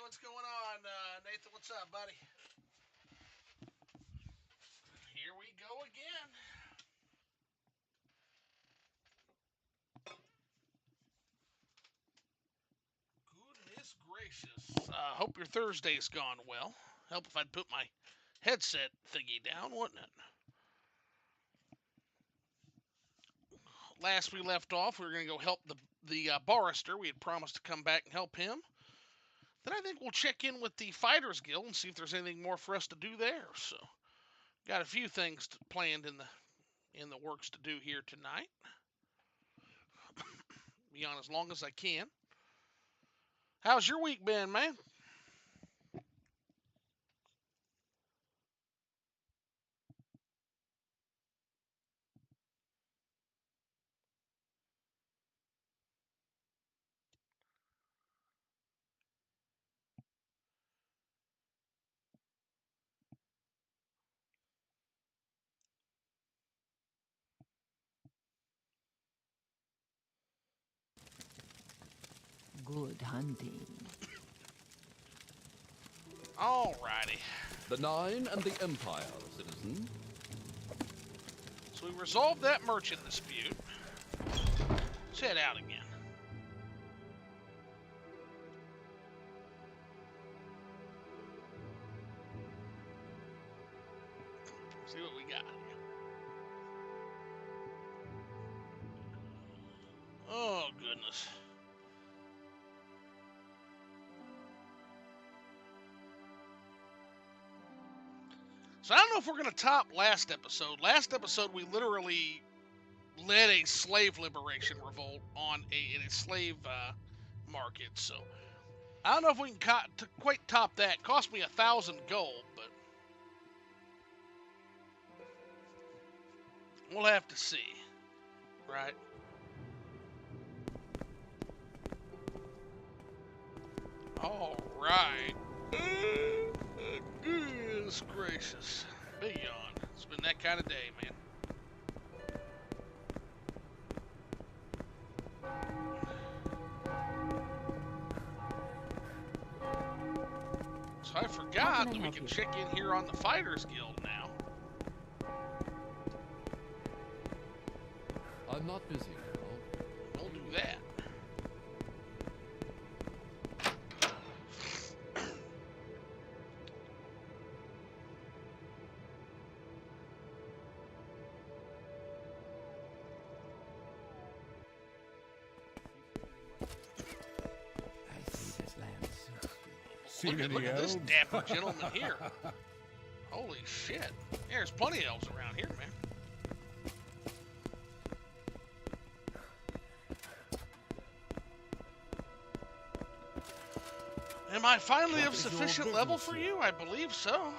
what's going on? Nathan, what's up, buddy? Here we go again. Goodness gracious. Hope your Thursday's gone well. Help if I'd put my headset thingy down, wouldn't it? Last we left off, we were going to go help the barrister. We had promised to come back and help him. Then I think we'll check in with the Fighters Guild and see if there's anything more for us to do there. So, got a few things planned in the works to do here tonight. Be on as long as I can. How's your week been, man? Good hunting. Alrighty. The Nine and the Empire, citizen. So we resolved that merchant dispute. Let's head out again. See what we got here. Oh, goodness. So I don't know if we're going to top last episode. Last episode, we literally led a slave liberation revolt on in a slave market. So I don't know if we can quite top that. It cost me 1,000 gold, but we'll have to see. Right? All right. Goodness gracious. Big yawn. It's been that kind of day, man. So I forgot that we can check in here on the Fighters Guild now. I'm not busy, girl. We'll do that. Look at this dapper gentleman here. Holy shit. There's plenty of elves around here, man. Am I finally of sufficient level for you? I believe so.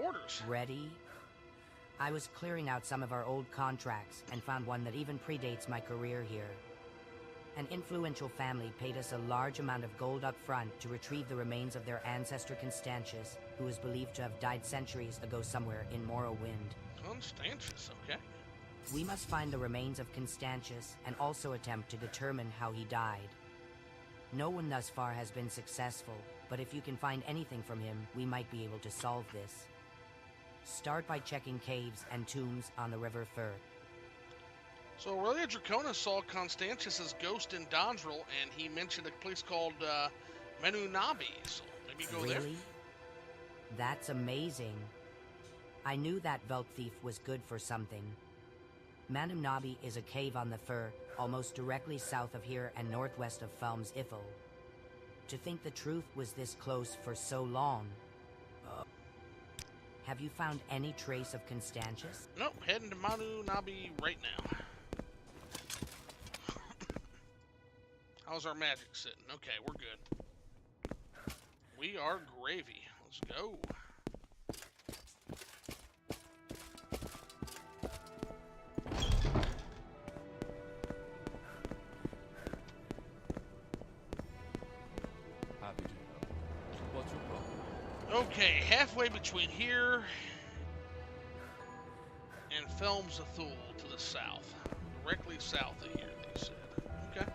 Orders. Ready? I was clearing out some of our old contracts and found one that even predates my career here. An influential family paid us a large amount of gold up front to retrieve the remains of their ancestor Constantius, who is believed to have died centuries ago somewhere in Morrowind. Constantius, okay. We must find the remains of Constantius and also attempt to determine how he died. No one thus far has been successful, but if you can find anything from him, we might be able to solve this. Start by checking caves and tombs on the River Fur. So Aurelia Draconis saw Constantius' ghost in Dondrel, and he mentioned a place called Menunabi, so maybe go there. Really? That's amazing. I knew that Velk thief was good for something. Menunabi is a cave on the Fur, almost directly south of here and northwest of Felm's Ifil. To think the truth was this close for so long. Have you found any trace of Constantius? Nope, heading to Menunabi right now. How's our magic sitting? Okay, we're good. We are gravy. Let's go. Happy to help. What's your problem? Okay, halfway between here and Felm's Athul to the south. Directly south of here, they said. Okay.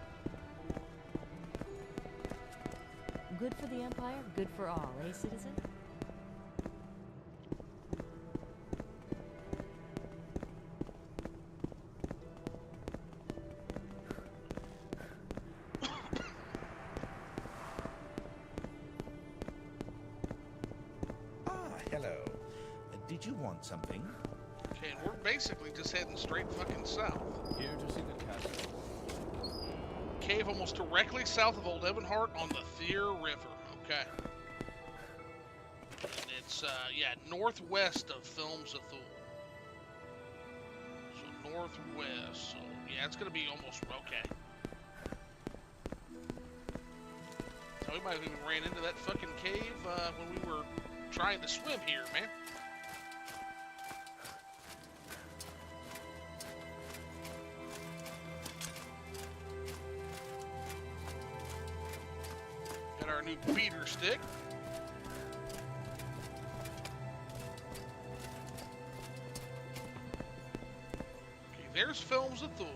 Good for the Empire, good for all, eh, citizen? Ah, hello. Did you want something? Okay, and we're basically just heading straight fucking south. Here to see the castle. Cave almost directly south of Old Ebonheart on the Thier River. Okay. And it's, yeah, northwest of Films of Thule. So northwest. So, yeah, it's going to be almost, okay. So we might have even ran into that fucking cave when we were trying to swim here, man. Got our new beater stick. Okay, there's Films of Thule.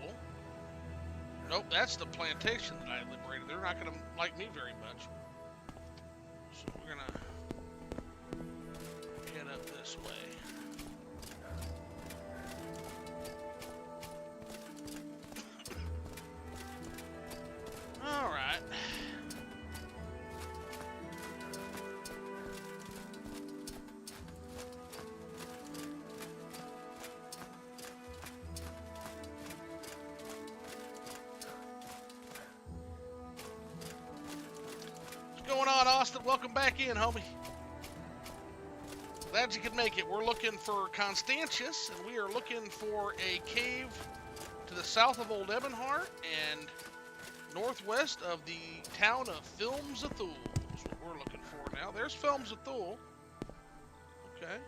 Nope, that's the plantation that I liberated. They're not going to like me very much. So we're going to head up this way. All right. What's going on, Austin? Welcome back in, homie. Glad you could make it. We're looking for Constantius, and we are looking for a cave to the south of Old Ebonheart and northwest of the town of Films of Thule. That's what we're looking for now. There's Films of Thule. Okay.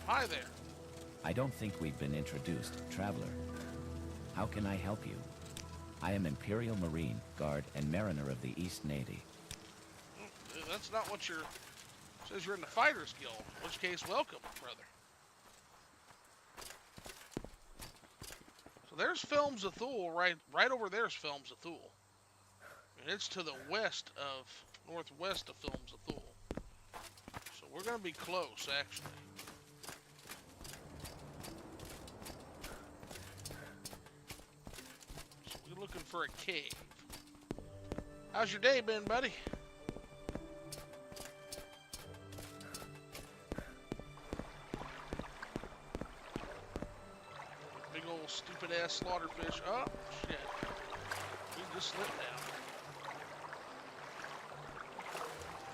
Hi there. I don't think we've been introduced, traveler. How can I help you? I am Imperial Marine, Guard, and Mariner of the East Navy. That's not what you're... Says you're in the Fighters Guild. In which case, welcome, brother. So there's Films of Thule. Right over there's Films of Thule. And it's to the west of... northwest of Films of Thule. So we're going to be close, actually. So we're looking for a cave. How's your day been, buddy? Big old stupid ass slaughterfish. Oh, shit. We just slipped down.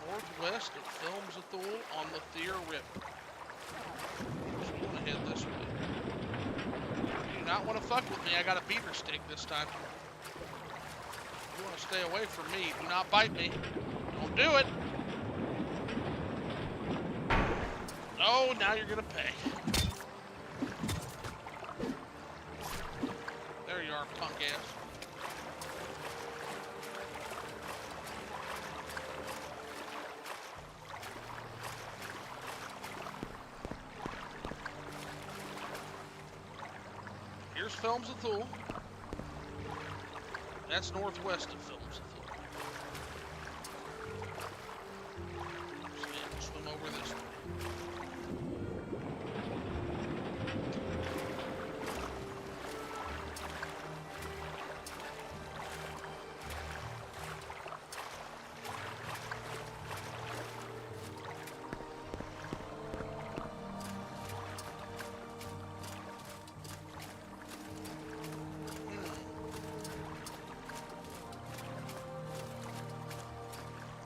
Northwest of Films of Thule on the Thier River. So we're gonna head this way. You do not want to fuck with me. I got a beaver stick this time. You want to stay away from me. Do not bite me. Don't do it. Oh, now you're gonna pay. There you are, punk ass. Here's Films of Thule. That's northwest of Films of Thule. So yeah, we'll swim over this way.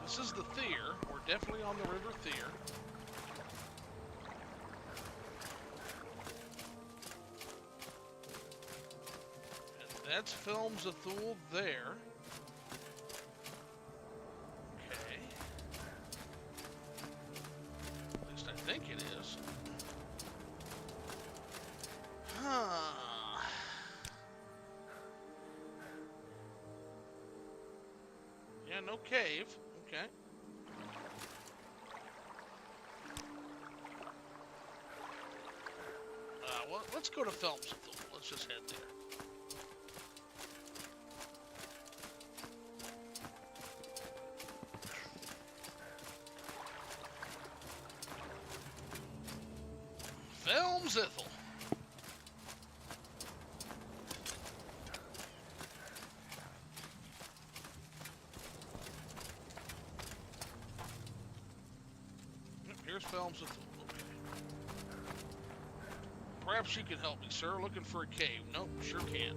This is the Thier. We're definitely on the River Thier. And that's Films of Thule there. Okay. At least I think it is. Huh. Yeah, no cave. Okay. Well, let's go to Films of Thule. Let's just head there. Zithel. Here's Film Zithel. Okay. Perhaps you can help me, sir. Looking for a cave. Nope, sure can.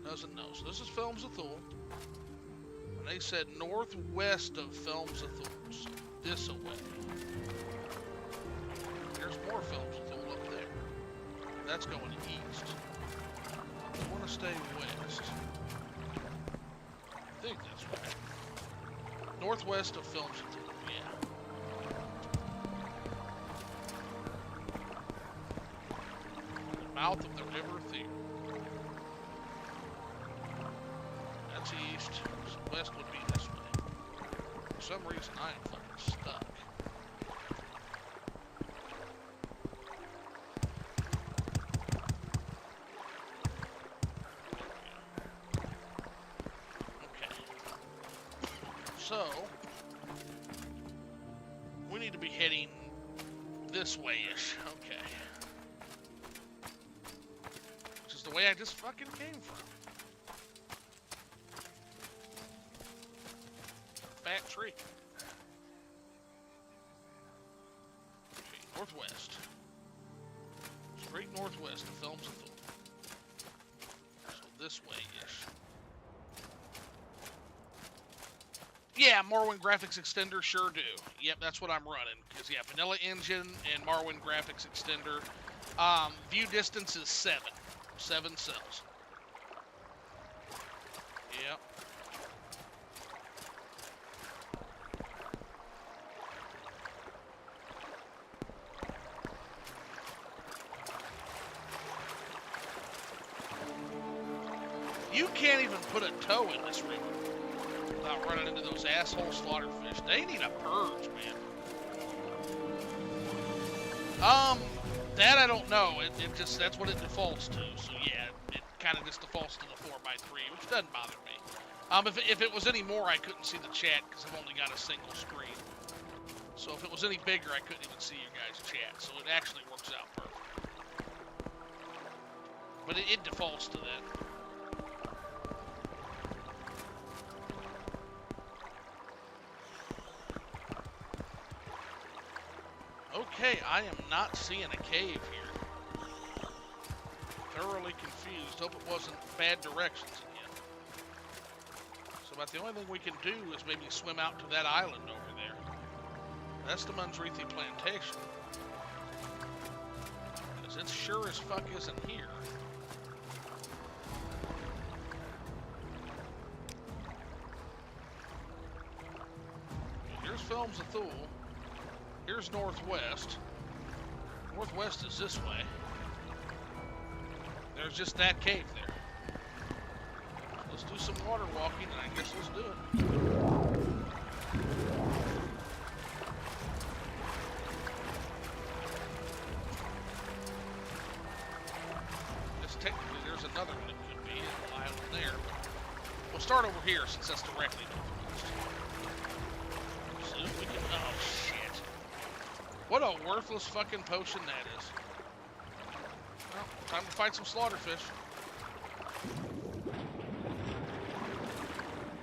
Doesn't know. So this is Film Zithel. And they said northwest of Film Zithel. So this away. There's more Film Zithel up there. That's going east. I want to stay west. I think that's right. Northwest of Film Zithel, yeah. The mouth of the river Thyr. That's east. So west would be this way. For some reason, I am fucking stuck. So, we need to be heading this way-ish. Okay. Which is the way I just fucking came from. Fat tree. Okay, northwest. Straight northwest of Film Zithel. So this way-ish. Yeah, Morrowind graphics extender, sure do. Yep, that's what I'm running. Because, yeah, vanilla engine and Morrowind graphics extender. View distance is 7. 7 cells. Yep. You can't even put a toe in this river without running into those asshole slaughterfish. They need a purge, man. That I don't know. It just, that's what it defaults to. So yeah, it kind of just defaults to the 4x3, which doesn't bother me. If it was any more, I couldn't see the chat because I've only got a single screen. So if it was any bigger, I couldn't even see you guys' chat. So it actually works out perfect. But it defaults to that. Okay, I am not seeing a cave here. Thoroughly confused. Hope it wasn't bad directions again. So about the only thing we can do is maybe swim out to that island over there. That's the Munzrethi Plantation. Because it sure as fuck isn't here. Here's Film Zithel. Here's northwest. Northwest is this way. There's just that cave there. Let's do some water walking, and I guess let's do it. Just technically, there's another one that could be an island there. We'll start over here since that's directly northwest. So we can. Oh shit! What a worthless fucking potion that is. Well, time to fight some slaughterfish.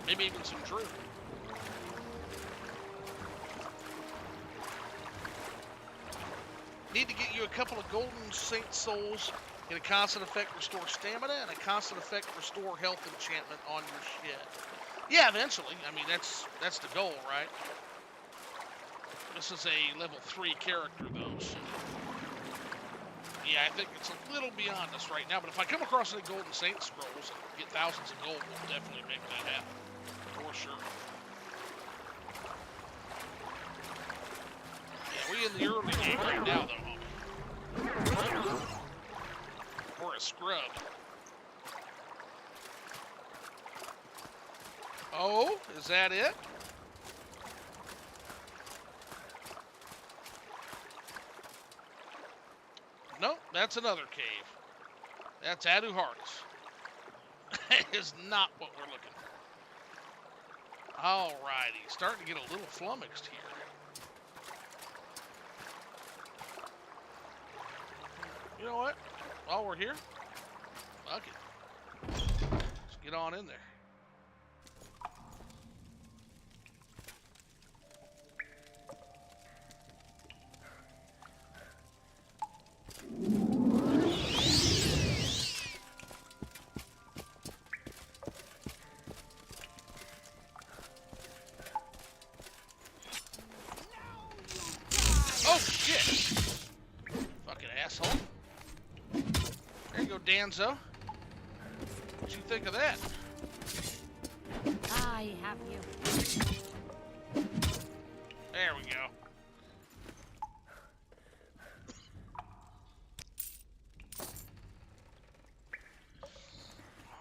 Maybe even some druid. Need to get you a couple of golden saint souls, get a constant effect restore stamina, and a constant effect restore health enchantment on your shit. Yeah, eventually. I mean, that's the goal, right? This is a level 3 character, though, so... Yeah, I think it's a little beyond us right now, but if I come across any Golden Saint Scrolls and get thousands of gold, we'll definitely make that happen. For sure. Yeah, we in the early game right now, though, homie. We're a scrub. Oh, is that it? Nope, that's another cave. That's Adu Hardis. That is not what we're looking for. Alrighty, starting to get a little flummoxed here. You know what? While we're here, fuck it. Let's get on in there. Oh shit! Fucking asshole. There you go, Danzo. What'd you think of that? I have you. There we go.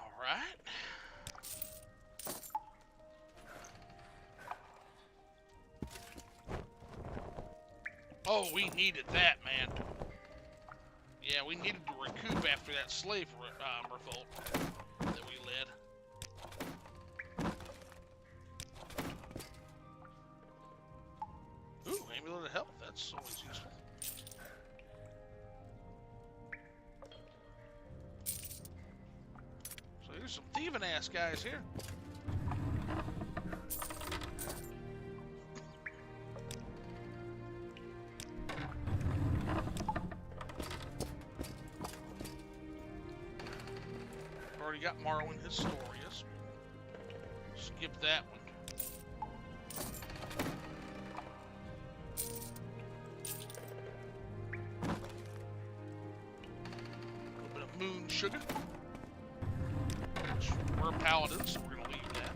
All right. Oh, we needed that, man. Yeah, we needed to recoup after that slave revolt that we led. Ooh, amulet of health. That's always useful. So here's some thieving ass guys here. Already got Morrowind Historias. Skip that one. A little bit of moon sugar. We're paladins, so we're gonna leave that.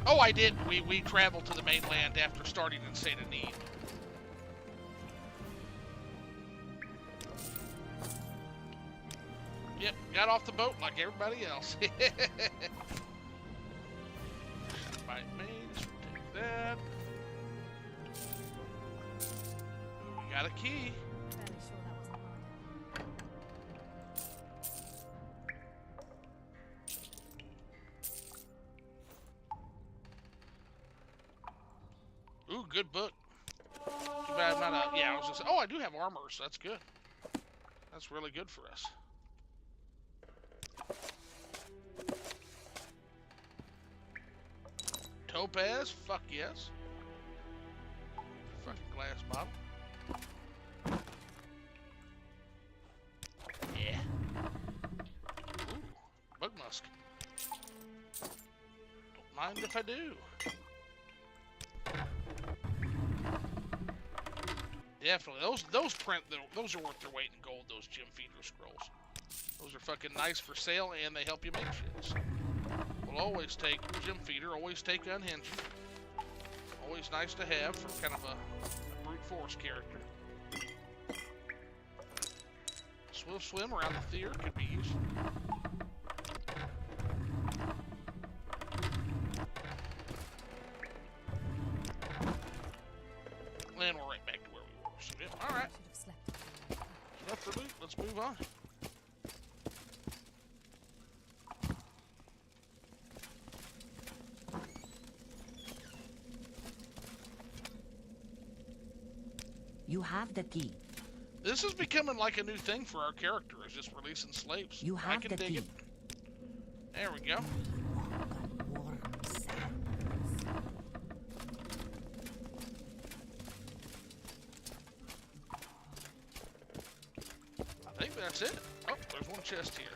Oh, I did. We traveled to the mainland after starting in State of Need. Yep, got off the boat like everybody else. Bite mage, take that. Ooh, we got a key. Fairly sure that wasn't mine. Ooh, good book. Too bad I'm not a... Yeah, I was just... Oh, I do have armor, so that's good. That's really good for us. Topaz? Fuck yes. Fucking glass bottle. Yeah. Ooh, bug musk. Don't mind if I do. Definitely. Those those are worth their weight in gold, those gem feeder scrolls. Those are fucking nice for sale and they help you make shit. So we'll always take gem feeder, always take unhinged. Always nice to have for kind of a brute force character. Swift swim around the theater could be useful. And we're right back to where we were. So, yeah, all right. Should have slept. Enough for loot. Let's move on. You have the key. This is becoming like a new thing for our character, is just releasing slaves. You I have can the dig key. it. There we go. Warm sands. I think that's it. Oh, there's one chest here.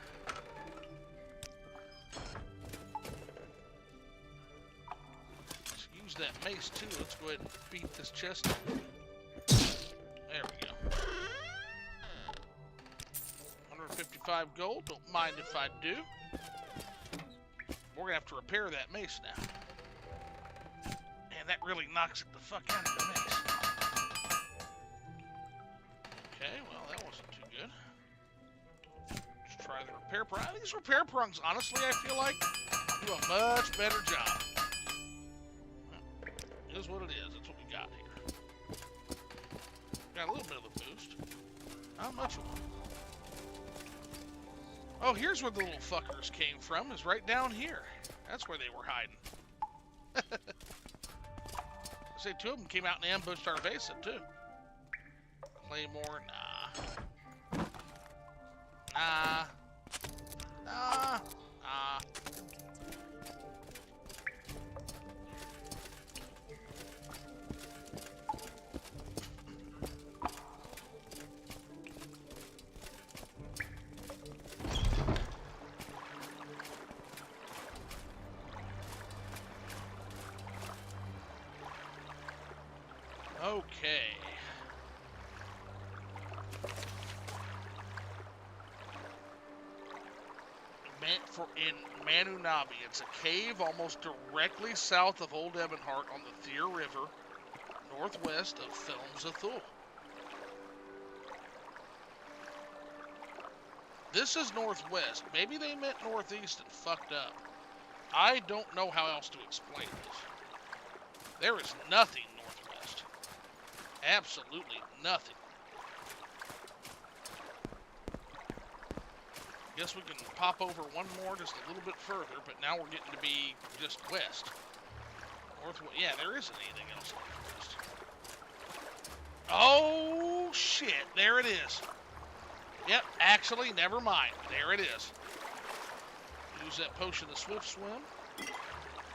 Let's use that mace too. Let's go ahead and beat this chest up. There we go. 155 gold. Don't mind if I do. We're gonna have to repair that mace now. And that really knocks it the fuck out of the mace. Okay, well that wasn't too good. Let's try the repair prong. These repair prongs, honestly, I feel like do a much better job. It is what it is. That's what we got here. Got a little bit of a boost. Not much of one. Oh, here's where the little fuckers came from, is right down here. That's where they were hiding. I say two of them came out and ambushed our base, too. Claymore? Nah. Nah. Nah. Nah. Okay. In Manunabi, it's a cave almost directly south of Old Ebonheart on the Thier River, northwest of FlippingTheS'Wit. This is northwest. Maybe they meant northeast and fucked up. I don't know how else to explain this. There is nothing northwest. Absolutely nothing. Guess we can pop over one more just a little bit further, but now we're getting to be just west. Northwest. Yeah, there isn't anything else northwest. Oh, shit. There it is. Yep, actually, never mind. There it is. Use that potion to swift swim.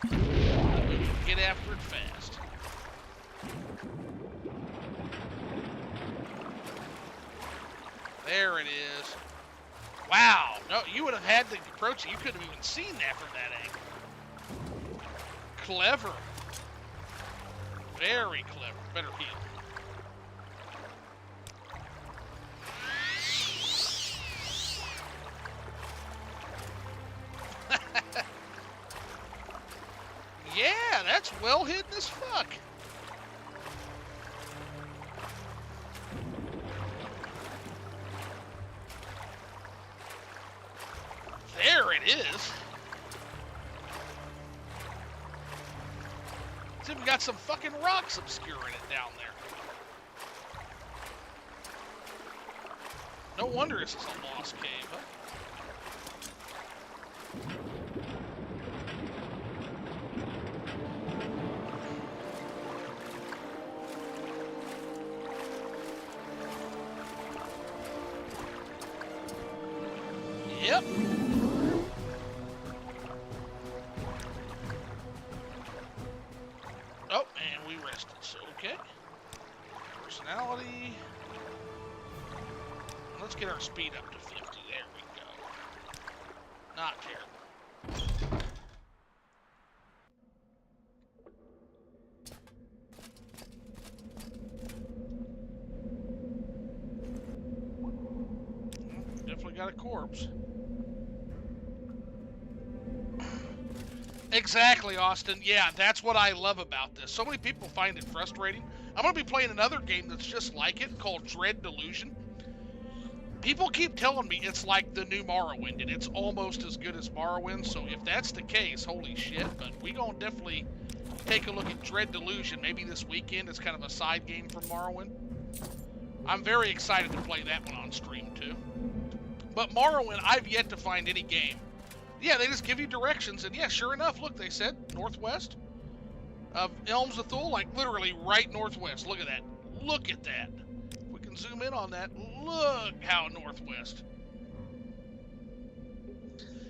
We can get after it fast. There it is. Wow. No, you would have had to approach it. You couldn't have even seen that from that angle. Clever. Very clever. Better heal. Yeah, that's well hidden as fuck. There it is. It's even got some fucking rocks obscuring it down there. No wonder this is a lost cave, huh? Yep. Oh, and we rested, so okay. Personality. Let's get our speed up to 50. There we go. Not terrible. Definitely got a corpse. Exactly, Austin. Yeah, that's what I love about this. So many people find it frustrating. I'm going to be playing another game that's just like it called Dread Delusion. People keep telling me it's like the new Morrowind, and it's almost as good as Morrowind, so if that's the case, holy shit, but we gonna definitely take a look at Dread Delusion, maybe this weekend. It's kind of a side game from Morrowind. I'm very excited to play that one on stream, too. But Morrowind, I've yet to find any game. Yeah, they just give you directions, and yeah, sure enough, look, they said northwest of Elms of Thule, like literally right northwest. Look at that. Look at that. We can zoom in on that. Look how northwest.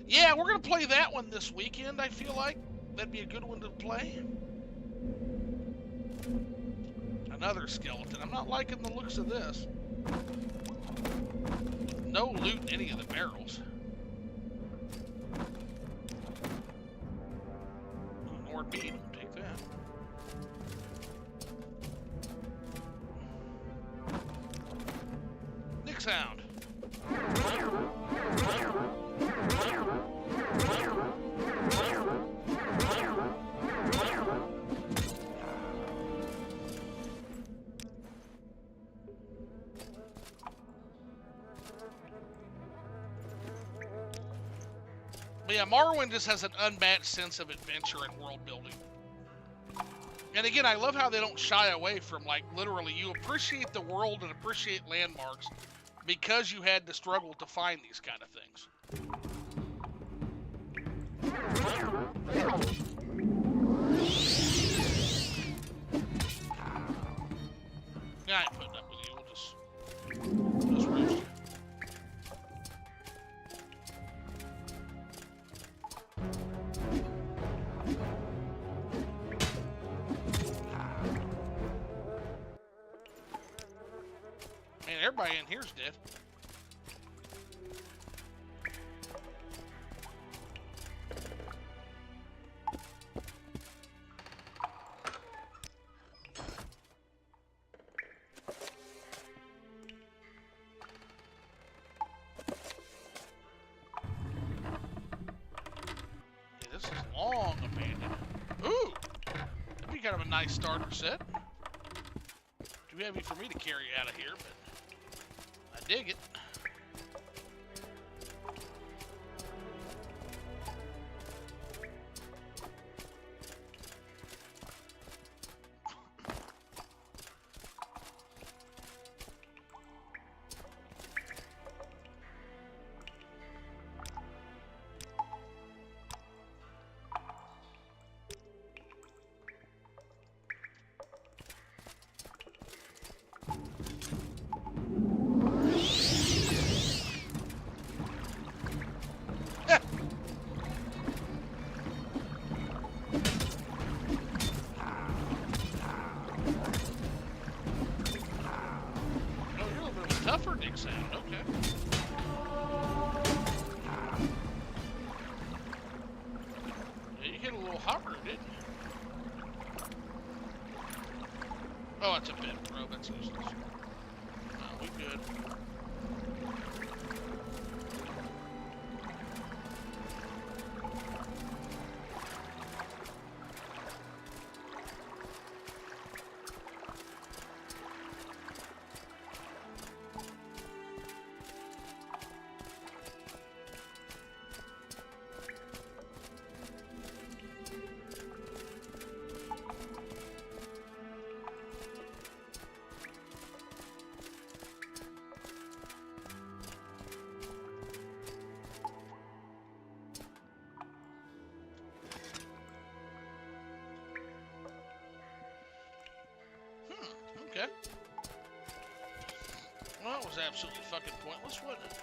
Yeah, we're going to play that one this weekend, I feel like. That'd be a good one to play. Another skeleton. I'm not liking the looks of this. No loot in any of the barrels. More meat. We'll take that. Nick sound. But yeah, Morrowind just has an unmatched sense of adventure and world building. And again, I love how they don't shy away from, like, literally, you appreciate the world and appreciate landmarks because you had to struggle to find these kind of things. Yeah, I ain't putting up with you. We'll just everybody in here's dead. Yeah, this is long abandoned. Ooh! That'd be kind of a nice starter set. Too heavy for me to carry out of here, but I dig it. Tougher dick sound, okay. Yeah, you hit a little hover, didn't you? Oh, it's a bit, bro. That's useless. No, we good. Okay. Well, that was absolutely fucking pointless, wasn't it?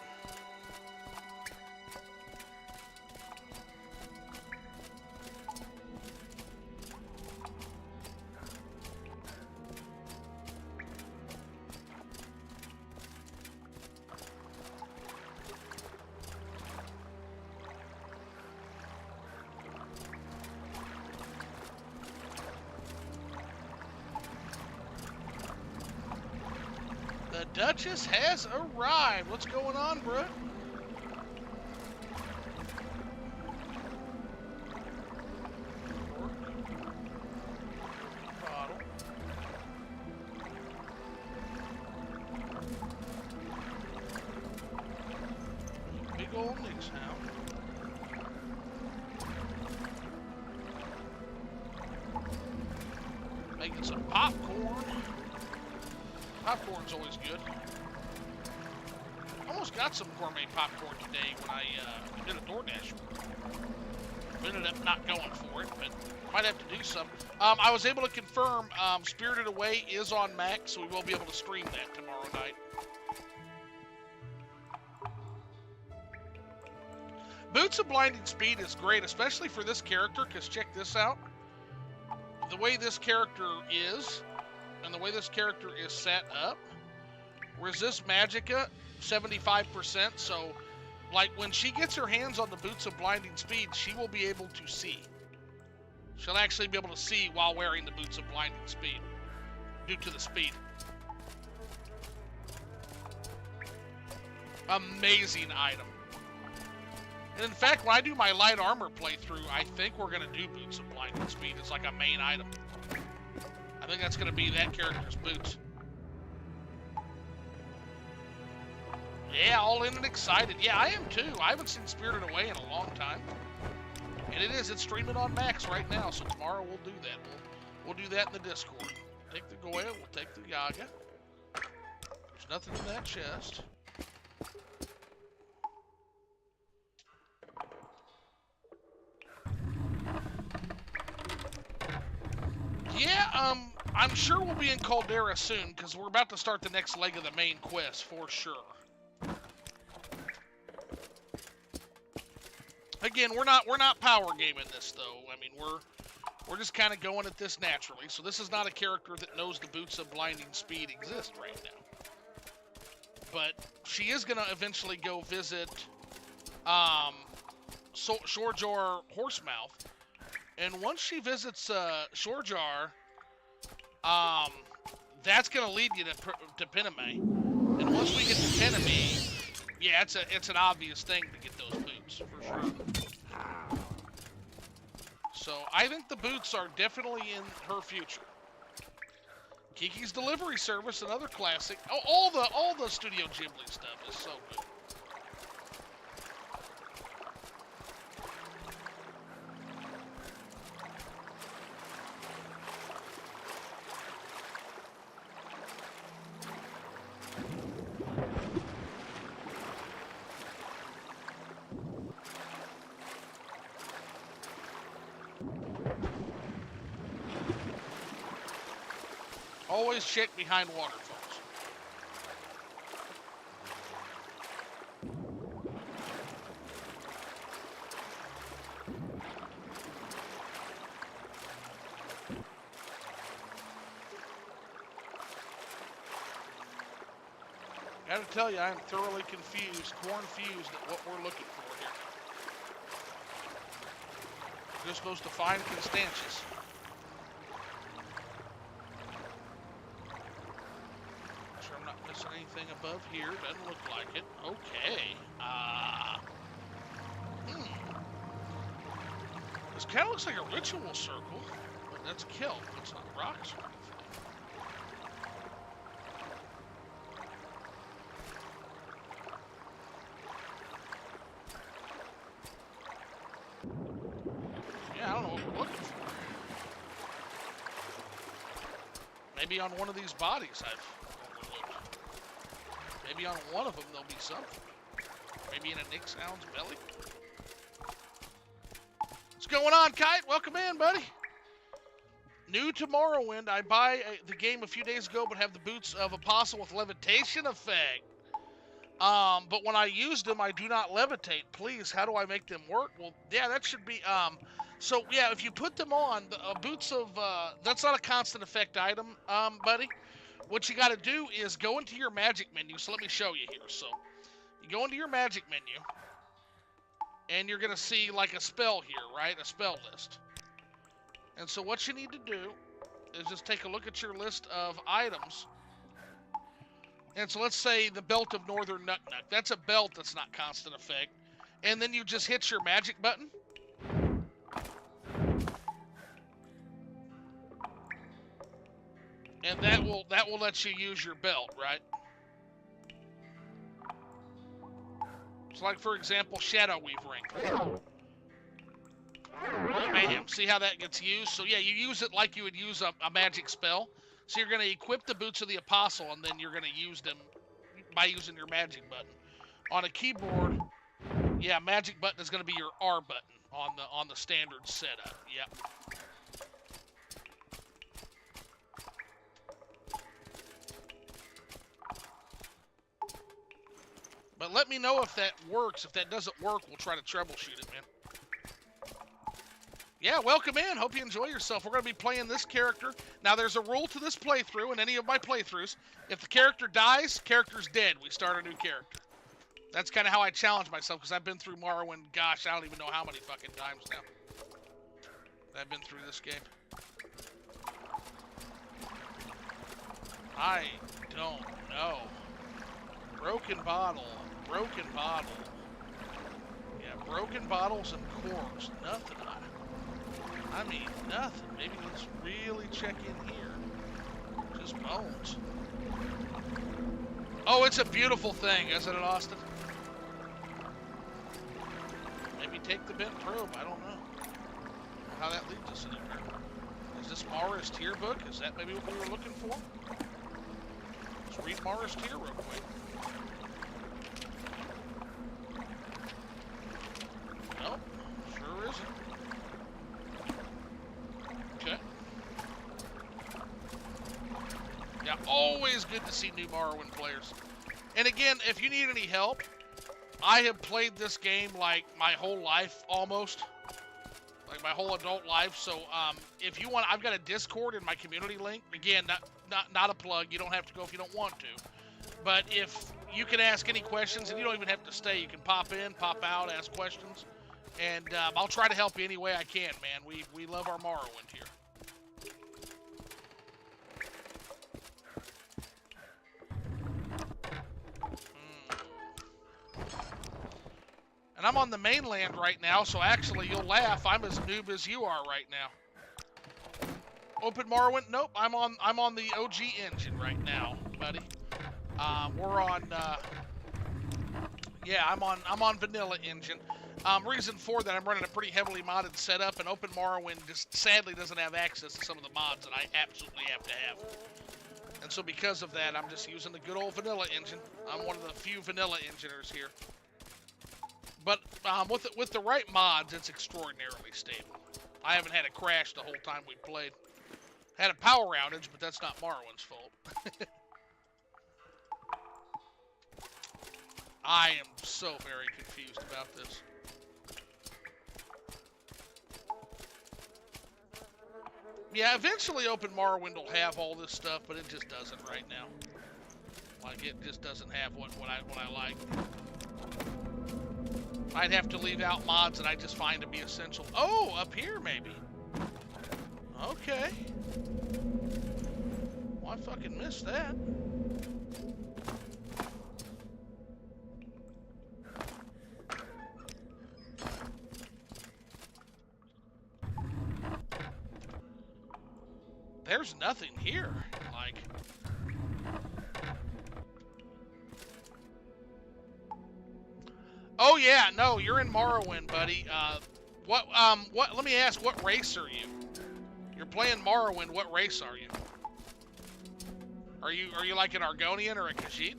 The Duchess has arrived. What's going on, bro? Bottle. Big old Nick's hound. Making some popcorn. Popcorn's always good. Almost got some gourmet popcorn today when I did a DoorDash. Ended up not going for it, but might have to do some. I was able to confirm Spirited Away is on Mac, so we will be able to stream that tomorrow night. Boots of Blinding Speed is great, especially for this character, because check this out. The way this character is, and the way this character is set up, resist magicka 75%, so like when she gets her hands on the Boots of Blinding Speed, she will be able to see. She'll actually be able to see while wearing the Boots of Blinding Speed due to the speed. Amazing item. And in fact, when I do my light armor playthrough, I think we're going to do Boots of Blinding Speed as like a main item. I think that's going to be that character's boots. Yeah, all in and excited. Yeah, I am too. I haven't seen Spirited Away in a long time. And it's streaming on Max right now, so tomorrow we'll do that. We'll do that in the Discord. Take the Goya, we'll take the Yaga. There's nothing in that chest. Yeah, I'm sure we'll be in Caldera soon, because we're about to start the next leg of the main quest, for sure. Again, we're not power gaming this, though. I mean, we're just kind of going at this naturally, so this is not a character that knows the Boots of Blinding Speed exist right now. but she is gonna eventually go visit Shorejar Horsemouth, and once she visits Shorejar, that's gonna lead you to Pename, and once we get to Pename, yeah, it's an obvious thing to get those boots for sure. So I think the boots are definitely in her future. Kiki's Delivery Service, another classic. Oh, all the Studio Ghibli stuff is so good. Always check behind waterfalls. Gotta tell you, I am thoroughly confused, cornfused at what we're looking for here. We're just supposed to find Constantius. Anything above here? Doesn't look like it. Okay. This kind of looks like a ritual circle, but that's kelp. It's not rocks or anything. Yeah, I don't know what we're looking for. Maybe on one of these bodies I've overlooked. Maybe on one of them there'll be something. Maybe in a Nick Sound's belly. What's going on, Kite? Welcome in, buddy. New to Morrowind. I buy the game a few days ago, but have the boots of Apostle with levitation effect. But when I used them, I do not levitate. Please, how do I make them work? Well, yeah, that should be, so yeah, if you put them on, the boots of, that's not a constant effect item, buddy. What you got to do is go into your magic menu. So let me show you here. So you go into your magic menu, and you're going to see like a spell here, right? A spell list. And so what you need to do is just take a look at your list of items. And so let's say the Belt of Northern Nut Nut. That's a belt that's not constant effect. And then you just hit your magic button. And that will let you use your belt, right? So like, for example, Shadow Weave Ring. Bam, see how that gets used? So yeah, you use it like you would use a magic spell. So you're going to equip the boots of the Apostle, and then you're going to use them by using your magic button. On a keyboard, yeah, magic button is going to be your R button on the standard setup. Yep. But let me know if that works. If that doesn't work, we'll try to troubleshoot it, man. Yeah, welcome in. Hope you enjoy yourself. We're going to be playing this character. Now, there's a rule to this playthrough and any of my playthroughs. If the character dies, character's dead. We start a new character. That's kind of how I challenge myself, because I've been through Morrowind, gosh, I don't even know how many fucking times now. I've been through this game. I don't know. Broken bottle. Broken bottle. Yeah, broken bottles and cores. Nothing. I mean, nothing. Maybe let's really check in here. Just bones. Oh, it's a beautiful thing, isn't it, Austin? Maybe take the bent probe. I don't know. How that leads us anywhere. Is this Mara's Tier book? Is that maybe what we were looking for? Let's read Mara's Tier real quick. Nope. Sure isn't. Okay. Yeah, always good to see new Morrowind players. And again, if you need any help, I have played this game like my whole life almost. Like my whole adult life. So if you want, I've got a Discord in my community link. Again, not a plug. You don't have to go if you don't want to. But if you can ask any questions, and you don't even have to stay. You can pop in, pop out, ask questions, and I'll try to help you any way I can, man. We love our Morrowind here. And I'm on the mainland right now, so actually, you'll laugh. I'm as noob as you are right now. Open Morrowind? Nope. I'm on the OG engine right now, buddy. We're on. Yeah, I'm on vanilla engine. Reason for that, I'm running a pretty heavily modded setup, and Open Morrowind just sadly doesn't have access to some of the mods that I absolutely have to have. And so because of that, I'm just using the good old vanilla engine. I'm one of the few vanilla engineers here. But with the right mods, it's extraordinarily stable. I haven't had a crash the whole time we played. Had a power outage, but that's not Morrowind's fault. I am so very confused about this. Yeah, eventually Open Morrowind will have all this stuff, but it just doesn't right now. Like, it just doesn't have what I like. I'd have to leave out mods that I just find to be essential. Oh, up here maybe. Okay. Well, I fucking missed that. There's nothing here. Like, oh yeah, no, you're in Morrowind, buddy. What? Let me ask, what race are you? You're playing Morrowind. What race are you? Are you like an Argonian or a Khajiit?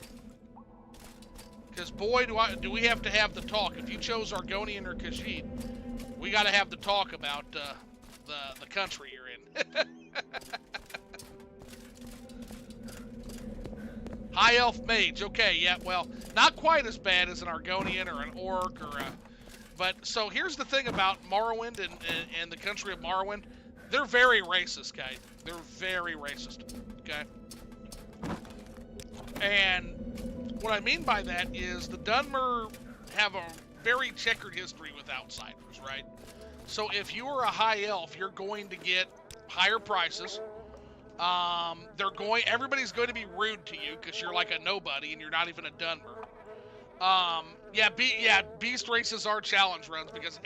Because boy, do we have to have the talk. If you chose Argonian or Khajiit, we got to have the talk about the country you're in. High Elf Mage. Okay, yeah. Well, not quite as bad as an Argonian or an Orc or a. But so here's the thing about Morrowind and the country of Morrowind. They're very racist, guys. They're very racist. Okay. And what I mean by that is the Dunmer have a very checkered history with outsiders, right? So if you are a high elf, you're going to get higher prices. Everybody's going to be rude to you because you're like a nobody and you're not even a Dunmer. Beast races are challenge runs because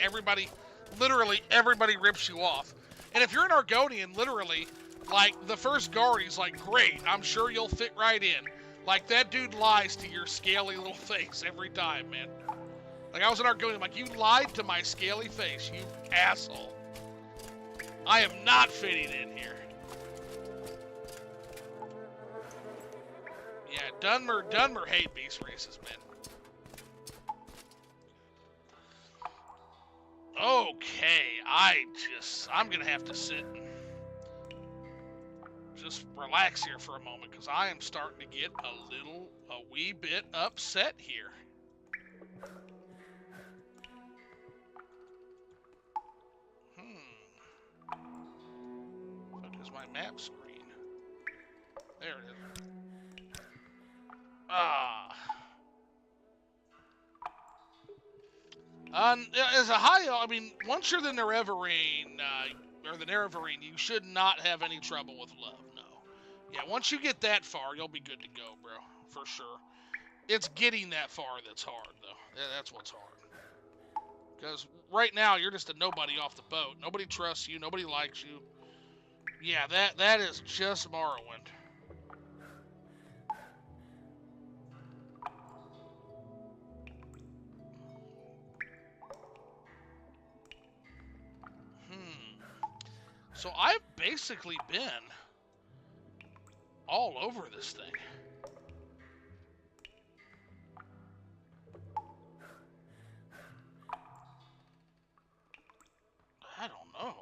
literally everybody rips you off. And if you're an Argonian, literally, like, the first guard, he's like, great, I'm sure you'll fit right in. Like, that dude lies to your scaly little face every time, man. Like, I was an Argonian, like, you lied to my scaly face, you asshole. I am not fitting in here. Yeah, Dunmer hate beast races, man. Okay, I'm gonna have to sit and just relax here for a moment because I am starting to get a wee bit upset here. What is my map screen? There it is. As a high elf, I mean, once you're the Nerevarine, you should not have any trouble with love, no. Yeah, once you get that far, you'll be good to go, bro, for sure. It's getting that far that's hard, though. Yeah, that's what's hard. Because right now, you're just a nobody off the boat. Nobody trusts you. Nobody likes you. Yeah, that is just Morrowind. So I've basically been all over this thing. I don't know.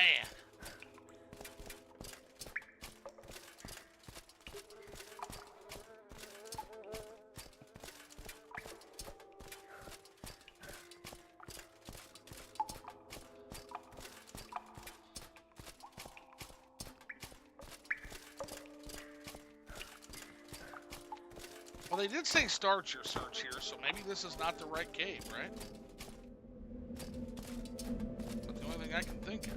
man. Well, they did say start your search here, so maybe this is not the right cave, right? That's the only thing I can think of.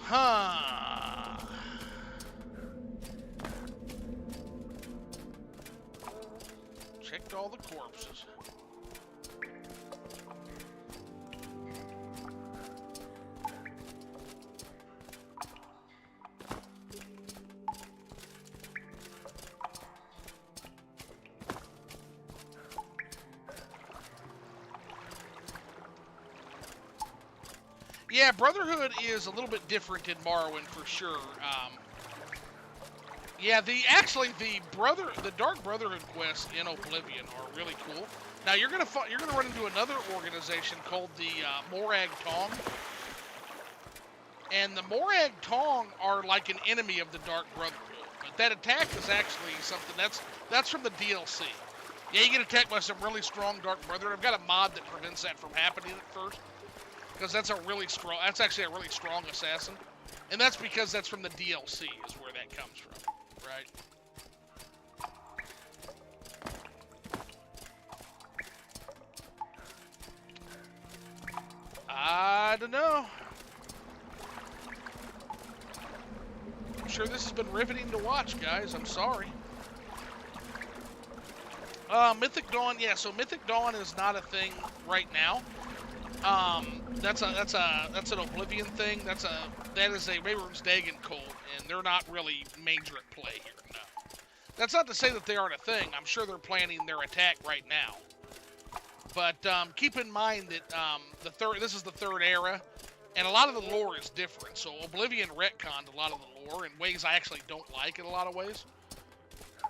Huh. Checked all the corpses. Yeah, Brotherhood is a little bit different in Morrowind for sure. Yeah, the Dark Brotherhood quests in Oblivion are really cool. Now you're gonna run into another organization called the Morag Tong, and the Morag Tong are like an enemy of the Dark Brotherhood. But that attack is actually something that's from the DLC. Yeah, you get attacked by some really strong Dark Brotherhood. I've got a mod that prevents that from happening at first, because that's actually a really strong assassin, and that's because that's from the DLC is where that comes from. Right. I don't know. I'm sure this has been riveting to watch, guys. I'm sorry. Mythic Dawn, yeah. So Mythic Dawn is not a thing right now. That's an Oblivion thing. That is a Raven's Dagon cult, and they're not really major at play here. No, that's not to say that they aren't a thing. I'm sure they're planning their attack right now. But keep in mind that this is the third era, and a lot of the lore is different. So Oblivion retconned a lot of the lore in ways I actually don't like in a lot of ways.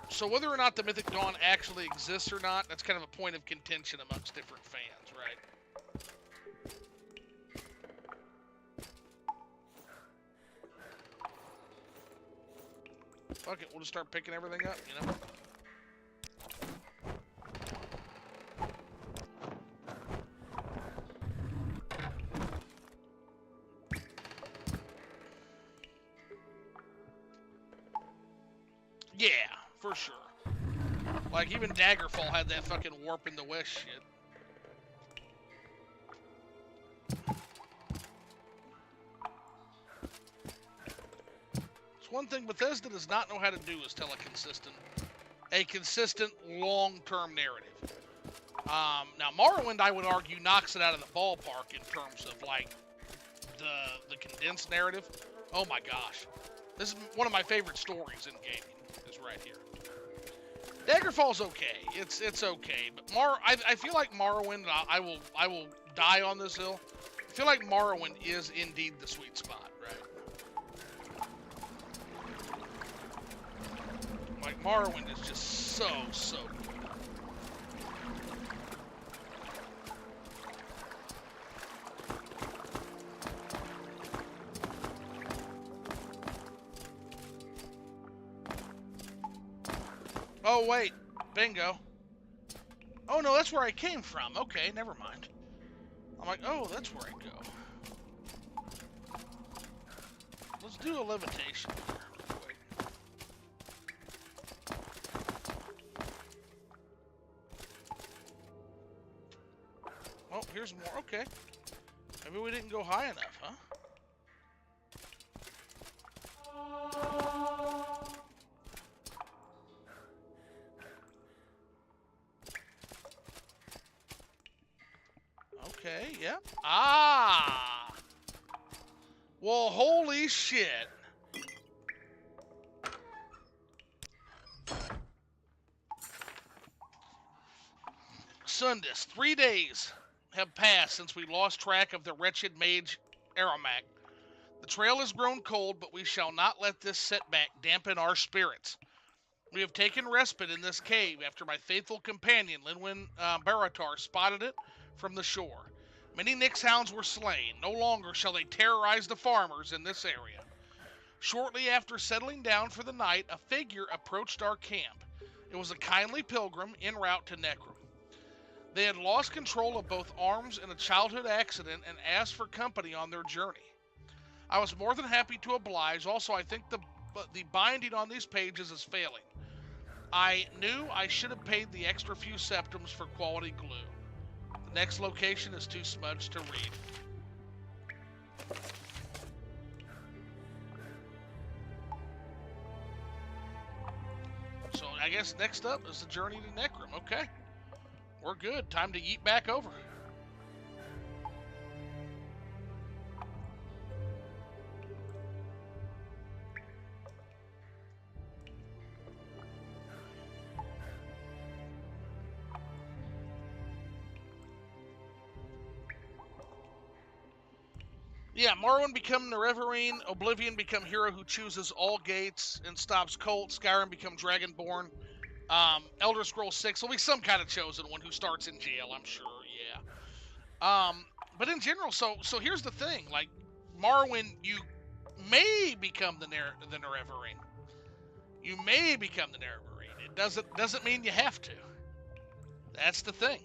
So whether or not the Mythic Dawn actually exists or not, that's kind of a point of contention amongst different fans, right? Fuck it, we'll just start picking everything up, you know? Yeah, for sure. Like, even Daggerfall had that fucking warp in the west shit. One thing Bethesda does not know how to do is tell a consistent long-term narrative. Now Morrowind, I would argue, knocks it out of the ballpark in terms of like the condensed narrative. Oh my gosh, this is one of my favorite stories in gaming. Is right here. Daggerfall's okay. It's okay, but I feel like Morrowind. I will die on this hill. I feel like Morrowind is indeed the sweet spot, right? Like, Morrowind is just so good. Oh, wait. Bingo. Oh, no, that's where I came from. Okay, never mind. I'm like, oh, that's where I go. Let's do a levitation. Oh, here's more. Okay. Maybe we didn't go high enough, huh? Okay, yep. Ah! Well, holy shit. Sundus, 3 days have passed since we lost track of the wretched mage Aromac. The trail has grown cold, but we shall not let this setback dampen our spirits. We have taken respite in this cave after my faithful companion, Linwin Baratar, spotted it from the shore. Many Nyx hounds were slain. No longer shall they terrorize the farmers in this area. Shortly after settling down for the night, a figure approached our camp. It was a kindly pilgrim en route to Necrum. They had lost control of both arms in a childhood accident and asked for company on their journey. I was more than happy to oblige. Also, I think the binding on these pages is failing. I knew I should have paid the extra few septims for quality glue. The next location is too smudged to read. So I guess next up is the journey to Necrum. Okay. We're good. Time to yeet back over. Yeah, Morrowind become Nerevarine, Oblivion become hero who chooses all gates and stops Colt, Skyrim become Dragonborn, Elder Scrolls 6 will be some kind of chosen one who starts in jail, I'm sure, yeah. But in general, so here's the thing, like, Morrowind, you may become the Nerevarine. You may become the Nerevarine. It doesn't mean you have to. That's the thing.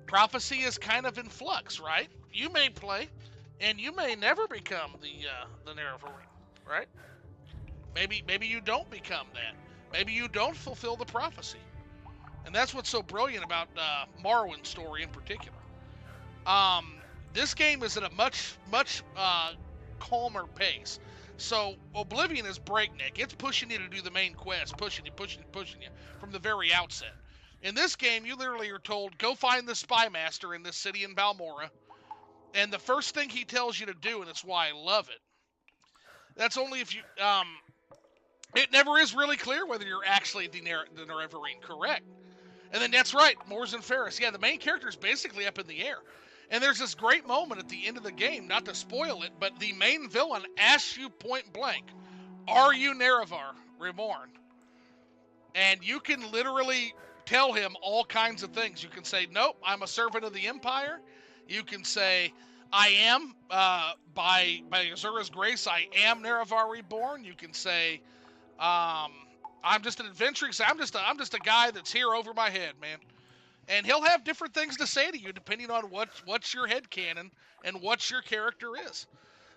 Prophecy is kind of in flux, right? You may play, and you may never become the Nerevarine, right? Maybe you don't become that. Maybe you don't fulfill the prophecy. And that's what's so brilliant about Morrowind's story in particular. This game is at a much calmer pace. So Oblivion is breakneck. It's pushing you to do the main quest, pushing you from the very outset. In this game, you literally are told, go find the Spy Master in this city in Balmora. And the first thing he tells you to do, and it's why I love it, that's only if you, it never is really clear whether you're actually the Nerevarine, correct? And then that's right, Mors and Ferris. Yeah, the main character is basically up in the air. And there's this great moment at the end of the game, not to spoil it, but the main villain asks you point blank, are you Nerevar Reborn? And you can literally tell him all kinds of things. You can say, nope, I'm a servant of the Empire. You can say, I am, by Azura's grace, I am Nerevar Reborn. You can say, I'm just an adventuring, I'm just a guy that's here over my head, man. And he'll have different things to say to you depending on what's your headcanon and what your character is.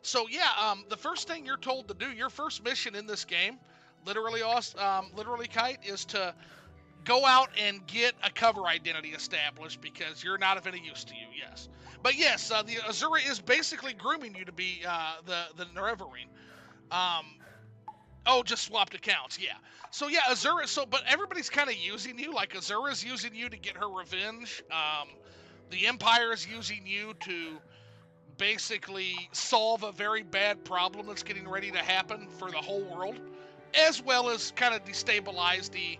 So yeah, the first thing you're told to do, your first mission in this game, literally Kite, is to go out and get a cover identity established because you're not of any use to you, yes. But yes, the Azura is basically grooming you to be the Nerevarine. Oh, just swapped accounts, yeah. So yeah, Azura, but everybody's kind of using you, like Azura's using you to get her revenge. The Empire's using you to basically solve a very bad problem that's getting ready to happen for the whole world, as well as kind of destabilize the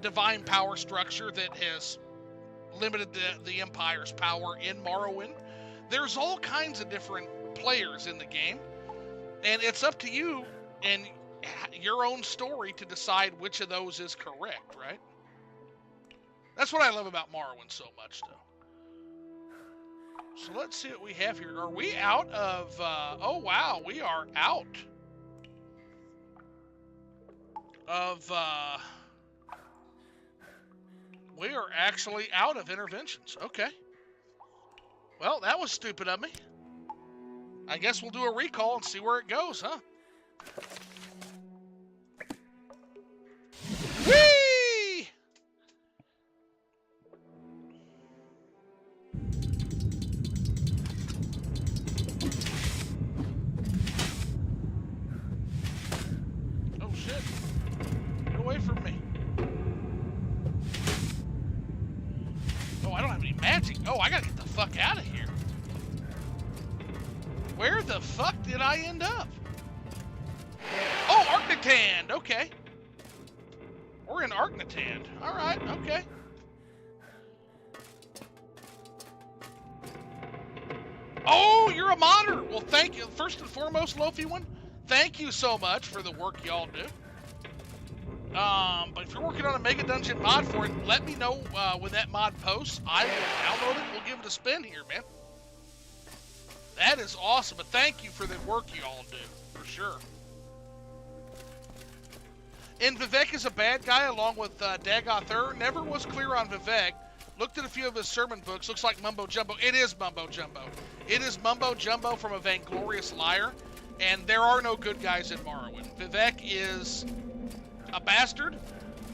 divine power structure that has limited the Empire's power in Morrowind. There's all kinds of different players in the game, and it's up to you and your own story to decide which of those is correct, right? That's what I love about Morrowind so much, though. So let's see what we have here. Are we out of, oh wow, we are out of, we are actually out of interventions. Okay. Well, that was stupid of me. I guess we'll do a recall and see where it goes, huh? Whee! Oh shit. Get away from me. Oh, I don't have any magic. Oh, I gotta get the fuck out of here. Where the fuck did I end up? Oh, Arcnitand. Okay. We're in Arcnitand. All right. Okay. Oh, you're a modder. Well, thank you. First and foremost, Lofi one, thank you so much for the work y'all do. But if you're working on a Mega Dungeon mod for it, let me know when that mod posts. I will download it. We'll give it a spin here, man. That is awesome. But thank you for the work you all do, for sure. And Vivek is a bad guy, along with Dagoth. Never was clear on Vivek. Looked at a few of his sermon books. Looks like mumbo jumbo. It is mumbo jumbo. It is mumbo jumbo from a vainglorious liar. And there are no good guys in Morrowind. Vivek is a bastard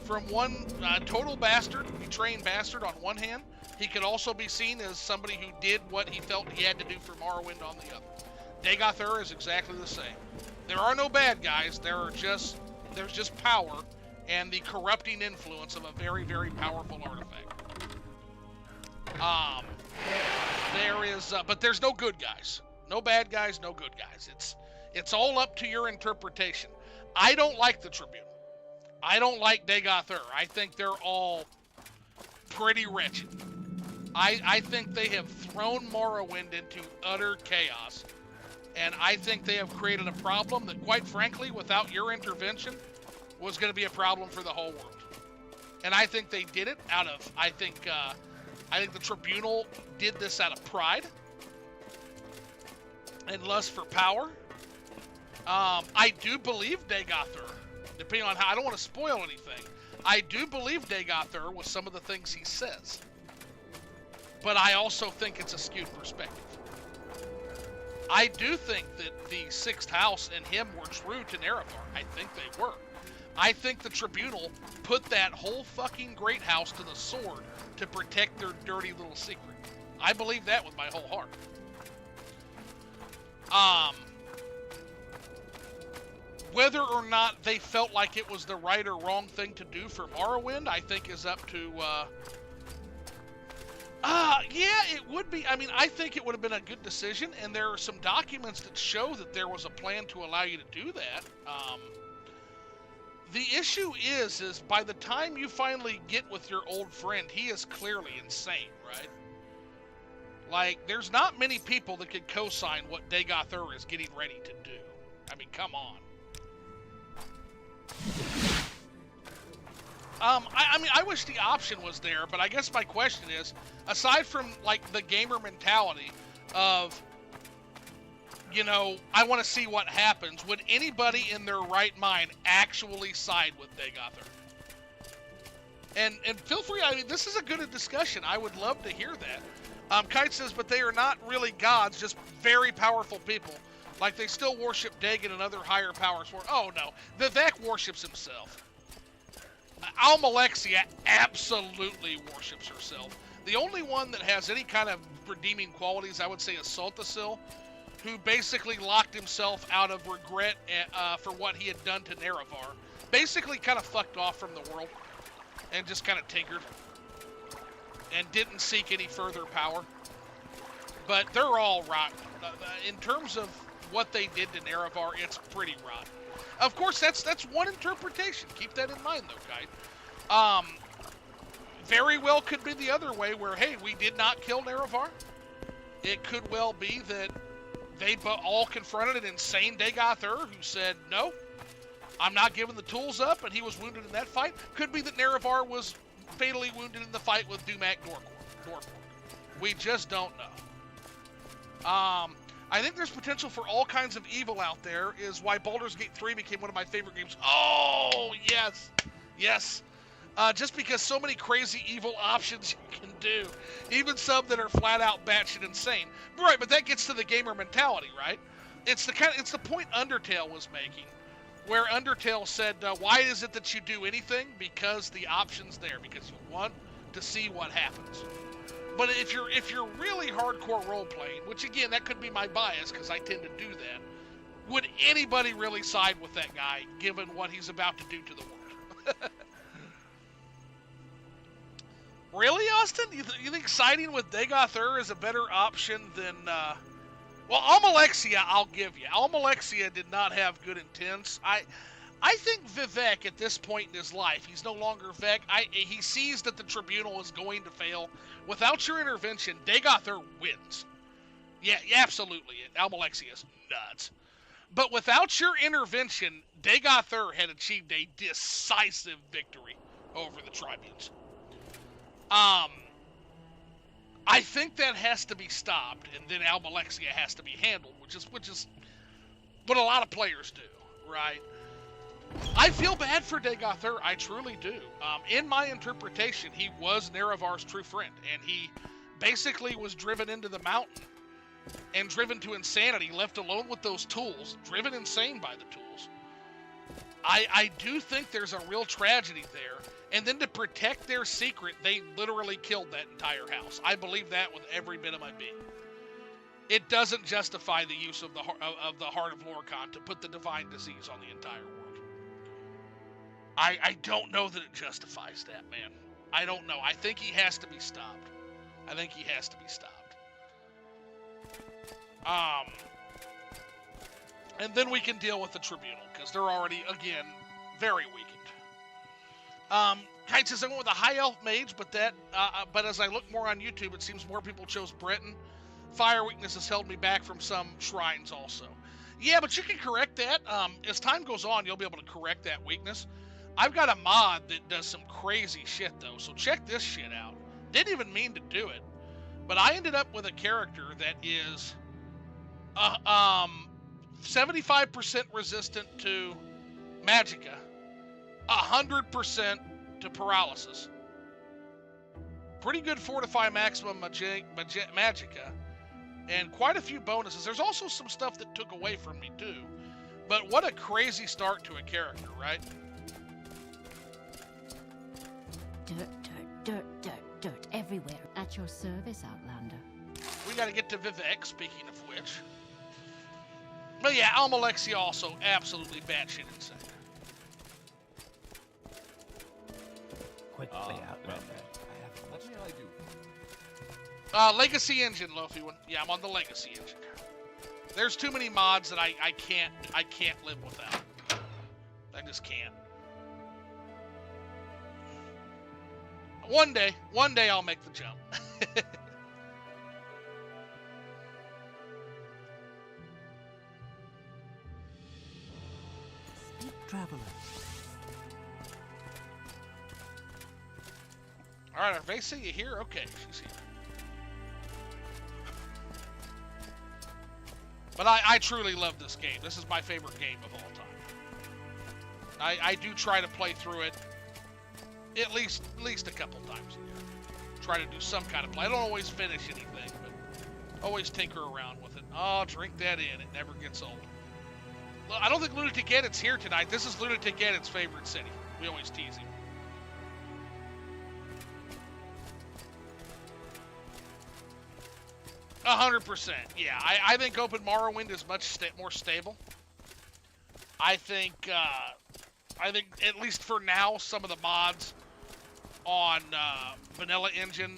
from one total bastard, betraying bastard on one hand. He could also be seen as somebody who did what he felt he had to do for Morrowind on the other. Dagoth is exactly the same. There are no bad guys. There's just power and the corrupting influence of a very, very powerful artifact. But there's no good guys. No bad guys, no good guys. It's all up to your interpretation. I don't like the Tribune. I don't like Dagoth. I think they're all pretty wretched. I think they have thrown Morrowind into utter chaos. And I think they have created a problem that, quite frankly, without your intervention, was going to be a problem for the whole world. And I think they did it out of, I think the Tribunal did this out of pride and lust for power. I do believe Dagoth, depending on how, I don't want to spoil anything, I do believe Dagoth with some of the things he says. But I also think it's a skewed perspective. I do think that the Sixth House and him were true to Nerevar. I think they were. I think the Tribunal put that whole fucking great house to the sword to protect their dirty little secret. I believe that with my whole heart. Whether or not they felt like it was the right or wrong thing to do for Morrowind, I think is up to, yeah, it would be. I mean, I think it would have been a good decision, and there are some documents that show that there was a plan to allow you to do that. The issue is by the time you finally get with your old friend, he is clearly insane, right? Like, there's not many people that could co-sign what Dagoth is getting ready to do. I mean, come on. I mean, I wish the option was there, but I guess my question is, aside from, like, the gamer mentality of, you know, I want to see what happens, would anybody in their right mind actually side with Dagoth? And feel free, I mean, this is a good discussion. I would love to hear that. Kite says, but they are not really gods, just very powerful people. Like, they still worship Dagon and other higher powers. Oh, no. Vivek worships himself. Almalexia absolutely worships herself. The only one that has any kind of redeeming qualities, I would say, is Sultasil, who basically locked himself out of regret for what he had done to Nerevar. Basically kind of fucked off from the world and just kind of tinkered and didn't seek any further power. But they're all rotten. In terms of what they did to Nerevar, it's pretty rotten. Of course, that's one interpretation. Keep that in mind, though, Kite. Very well could be the other way, where, hey, we did not kill Nerevar. It could well be that they all confronted an insane Dagoth who said, no, I'm not giving the tools up, and he was wounded in that fight. Could be that Nerevar was fatally wounded in the fight with Dumak Dorkor. We just don't know. I think there's potential for all kinds of evil out there, is why Baldur's Gate 3 became one of my favorite games. Oh, yes. Yes. Just because so many crazy evil options you can do. Even some that are flat out batshit insane. Right, but that gets to the gamer mentality, right? It's the point Undertale was making, where Undertale said, why is it that you do anything? Because the option's there, because you want to see what happens. But if you're really hardcore role-playing, which again, that could be my bias, because I tend to do that, would anybody really side with that guy, given what he's about to do to the world? Really, Austin? You think siding with Dagoth is a better option than... Well, Almalexia, I'll give you. Almalexia did not have good intents. I think Vivek, at this point in his life, he's no longer Vivek. He sees that the Tribunal is going to fail. Without your intervention, Dagoth wins. Yeah, absolutely. Almalexia is nuts. But without your intervention, Dagother had achieved a decisive victory over the Tribunes. I think that has to be stopped, and then Almalexia has to be handled, which is what a lot of players do, right? I feel bad for Dagother, I truly do. In my interpretation, he was Nerevar's true friend, and he basically was driven into the mountain and driven to insanity, left alone with those tools, driven insane by the tools. I do think there's a real tragedy there, and then to protect their secret, they literally killed that entire house. I believe that with every bit of my being. It doesn't justify the use of the Heart of Lorkhan to put the divine disease on the entire world. I don't know that it justifies that, man. I don't know. I think he has to be stopped. I think he has to be stopped. And then we can deal with the Tribunal, because they're already, again, very weakened. Kite says I went with a High Elf Mage, but as I look more on YouTube, it seems more people chose Breton. Fire weakness has held me back from some shrines also. Yeah, but you can correct that. As time goes on, you'll be able to correct that weakness. I've got a mod that does some crazy shit, though, so check this shit out. Didn't even mean to do it, but I ended up with a character that is 75% resistant to Magicka, 100% to Paralysis. Pretty good Fortify Maximum Magicka, and quite a few bonuses. There's also some stuff that took away from me, too. But what a crazy start to a character, right? Dirt everywhere. At your service, Outlander. We gotta get to Vivek, speaking of which. But yeah, Almalexia also absolutely batshit insane. Quickly, Outlander. What may I do? Legacy Engine, Lofi one. Yeah, I'm on the Legacy Engine. There's too many mods that I can't live without. I just can't. One day I'll make the jump. Speak, traveler. All right, Arvesa, you here? Okay, she's here. But I truly love this game. This is my favorite game of all time. I do try to play through it at least a couple times a year. Try to do some kind of play. I don't always finish anything, but always tinker around with it. Oh, drink that in. It never gets old. Well, I don't think Lunatic Edit's here tonight. This is Lunatic Edit's favorite city. We always tease him. %. Yeah, I think Open Morrowind is much more stable. I think at least for now, some of the mods on Vanilla Engine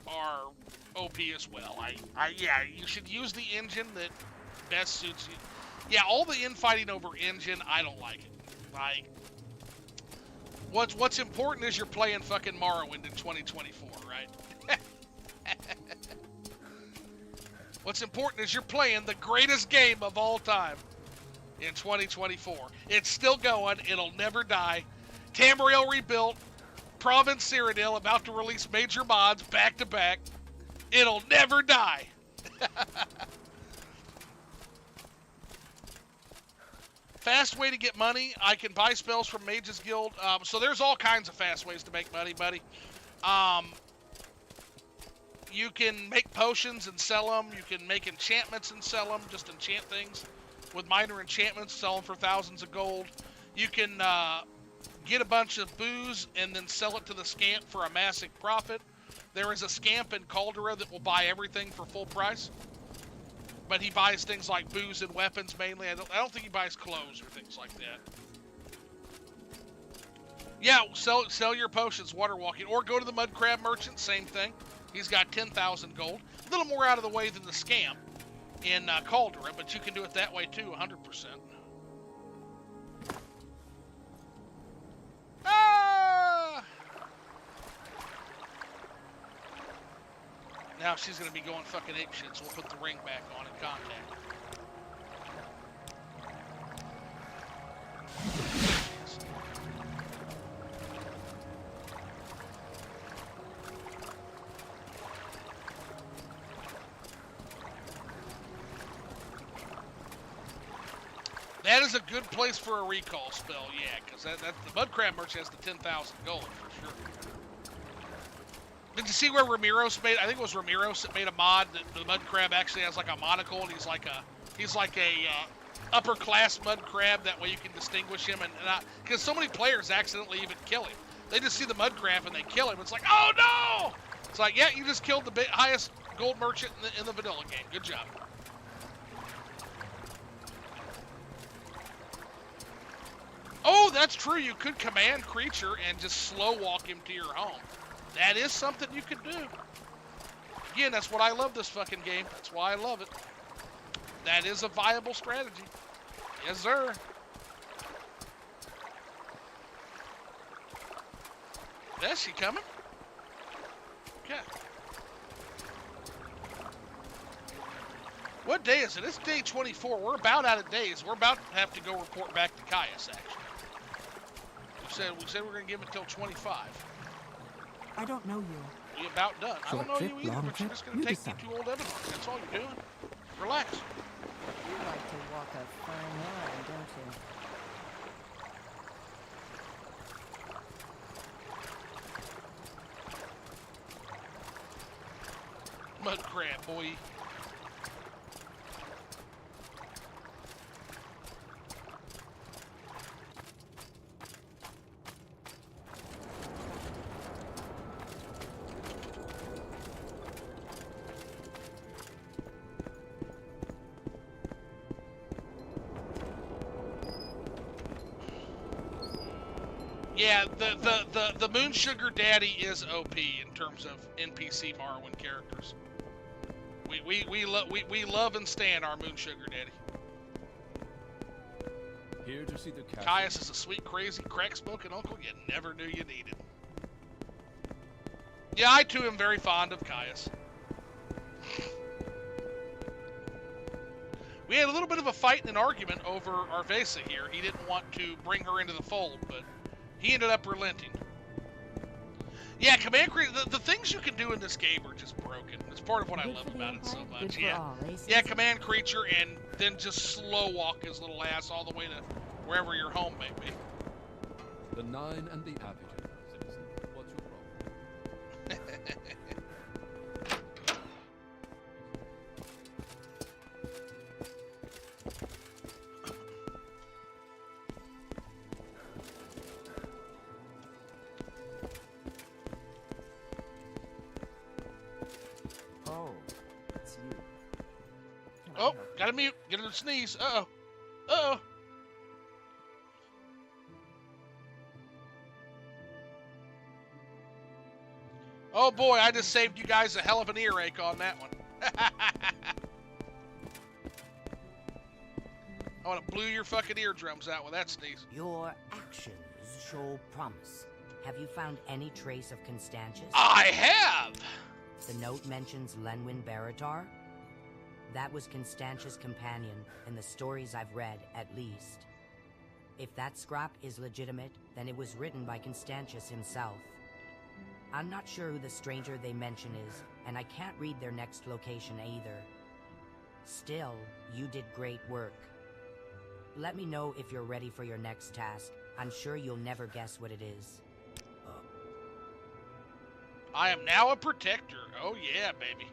are OP as well. Yeah, you should use the engine that best suits you. Yeah, all the infighting over engine, I don't like it. Like, what's important is you're playing fucking Morrowind in 2024, right? What's important is you're playing the greatest game of all time in 2024. It's still going. It'll never die. Tamriel rebuilt. Province Cyrodiil about to release major mods back to back. It'll never die. Fast way to get money. I can buy spells from Mages Guild. So there's all kinds of fast ways to make money, buddy. You can make potions and sell them. You can make enchantments and sell them. Just enchant things with minor enchantments, sell them for thousands of gold. You can get a bunch of booze and then sell it to the scamp for a massive profit. There is a scamp in Caldera that will buy everything for full price. But he buys things like booze and weapons mainly. I don't think he buys clothes or things like that. Yeah, sell your potions, water walking, or go to the mud crab merchant, same thing. He's got 10,000 gold. A little more out of the way than the scamp in Caldera, but you can do it that way too, 100%. Ah! Now she's going to be going fucking apeshit, so we'll put the ring back on in contact. That is a good place for a recall spell, yeah, because the Mud Crab merchant has the 10,000 gold for sure. Did you see where Ramiro's made? I think it was Ramiro's that made a mod that the Mud Crab actually has like a monocle, and he's like a upper class Mud Crab. That way you can distinguish him, and because so many players accidentally even kill him. They just see the Mud Crab and they kill him. It's like, oh no! It's like, yeah, you just killed the highest gold merchant in the vanilla game. Good job. Oh, that's true. You could command creature and just slow walk him to your home. That is something you could do. Again, that's what I love this fucking game. That's why I love it. That is a viable strategy. Yes, sir. Is she coming? Okay. What day is it? It's day 24. We're about out of days. We're about to have to go report back to Caius, actually. We said we're going to give it until 25. I don't know you. We're about done. I don't know Short you trip, either, long but you're trip, just going to you take me decide. to old Evan. That's all you're doing. Relax. You like to walk a fine line, don't you? Mud crab, boy. Yeah, the Moon Sugar Daddy is OP in terms of NPC Morrowind characters. We love and stand our Moon Sugar Daddy. Here to see the castle. Caius is a sweet, crazy, crack-smoking uncle you never knew you needed. Yeah, I too am very fond of Caius. We had a little bit of a fight and an argument over Arvesa here. He didn't want to bring her into the fold, but he ended up relenting. Yeah, command creature. The things you can do in this game are just broken. It's part of what I Good love for the about it so Empire, much. good for Yeah, all races. yeah, command creature, and then just slow walk his little ass all the way to wherever your home may be. The 9 and the aperture, citizen. What's your problem? Oh, it's you. Can I Oh, help? gotta mute. Get her to sneeze. Uh-oh. Uh-oh. Oh boy, I just saved you guys a hell of an earache on that one. I would have blew your fucking eardrums out with that sneeze. Your actions show promise. Have you found any trace of Constantius? I have! The note mentions Lenwyn Baratar. That was Constantius' companion in the stories I've read, at least. If that scrap is legitimate, then it was written by Constantius himself. I'm not sure who the stranger they mention is, and I can't read their next location either. Still, you did great work. Let me know if you're ready for your next task. I'm sure you'll never guess what it is. I am now a protector. Oh yeah, baby.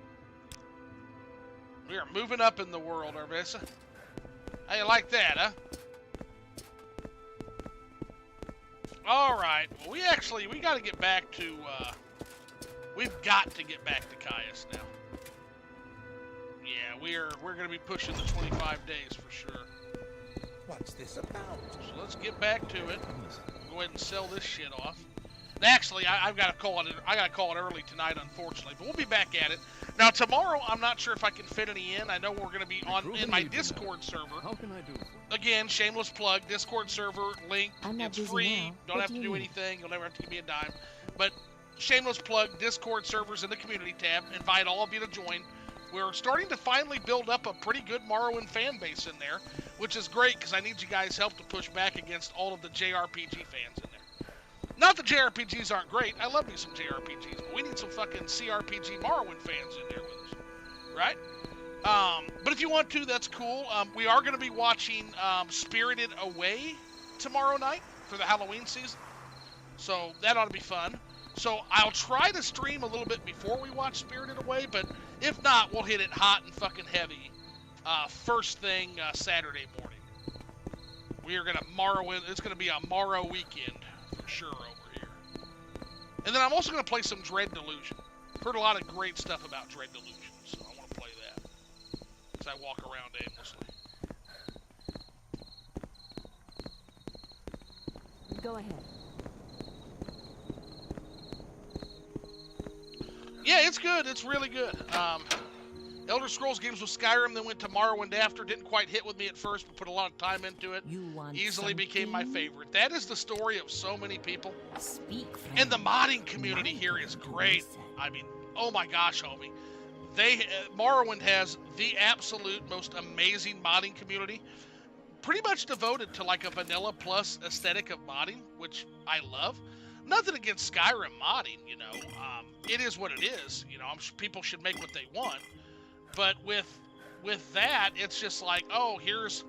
We are moving up in the world, Arvesa. How you like that, huh? Alright, well we gotta get back to, we've got to get back to Caius now. Yeah, we're gonna be pushing the 25 days for sure. What's this about? So let's get back to it. Go ahead and sell this shit off. Actually, I've got to call it. I got to call it early tonight, unfortunately. But we'll be back at it. Now tomorrow, I'm not sure if I can fit any in. I know we're going to be on in my Discord server. How can I do so? Again, shameless plug. Discord server link. I'm not It's busy free. now. Don't What have do to you do need? anything. You'll never have to give me a dime. But shameless plug, Discord servers in the community tab. Invite all of you to join. We're starting to finally build up a pretty good Morrowind fan base in there, which is great because I need you guys' help to push back against all of the JRPG fans in there. Not that JRPGs aren't great. I love me some JRPGs, but we need some fucking CRPG Morrowind fans in there with us, right? But if you want to, that's cool. We are going to be watching Spirited Away tomorrow night for the Halloween season, so that ought to be fun. So I'll try to stream a little bit before we watch Spirited Away, but if not, we'll hit it hot and fucking heavy first thing Saturday morning. We are going to Morrowind. It's going to be a Morrow weekend for sure over here. And then I'm also going to play some Dread Delusion. Heard a lot of great stuff about Dread Delusion, so I want to play that as I walk around aimlessly. Go ahead. Yeah, it's good. It's really good. Elder Scrolls games with Skyrim, then went to Morrowind after. Didn't quite hit with me at first, but put a lot of time into it. Easily became my favorite. That is the story of so many people. And the modding community here is great. I mean, oh my gosh, homie. Morrowind has the absolute most amazing modding community. Pretty much devoted to like a vanilla plus aesthetic of modding, which I love. Nothing against Skyrim modding, you know. It is what it is. You know, I'm sure people should make what they want. But with that, it's just like, oh, here's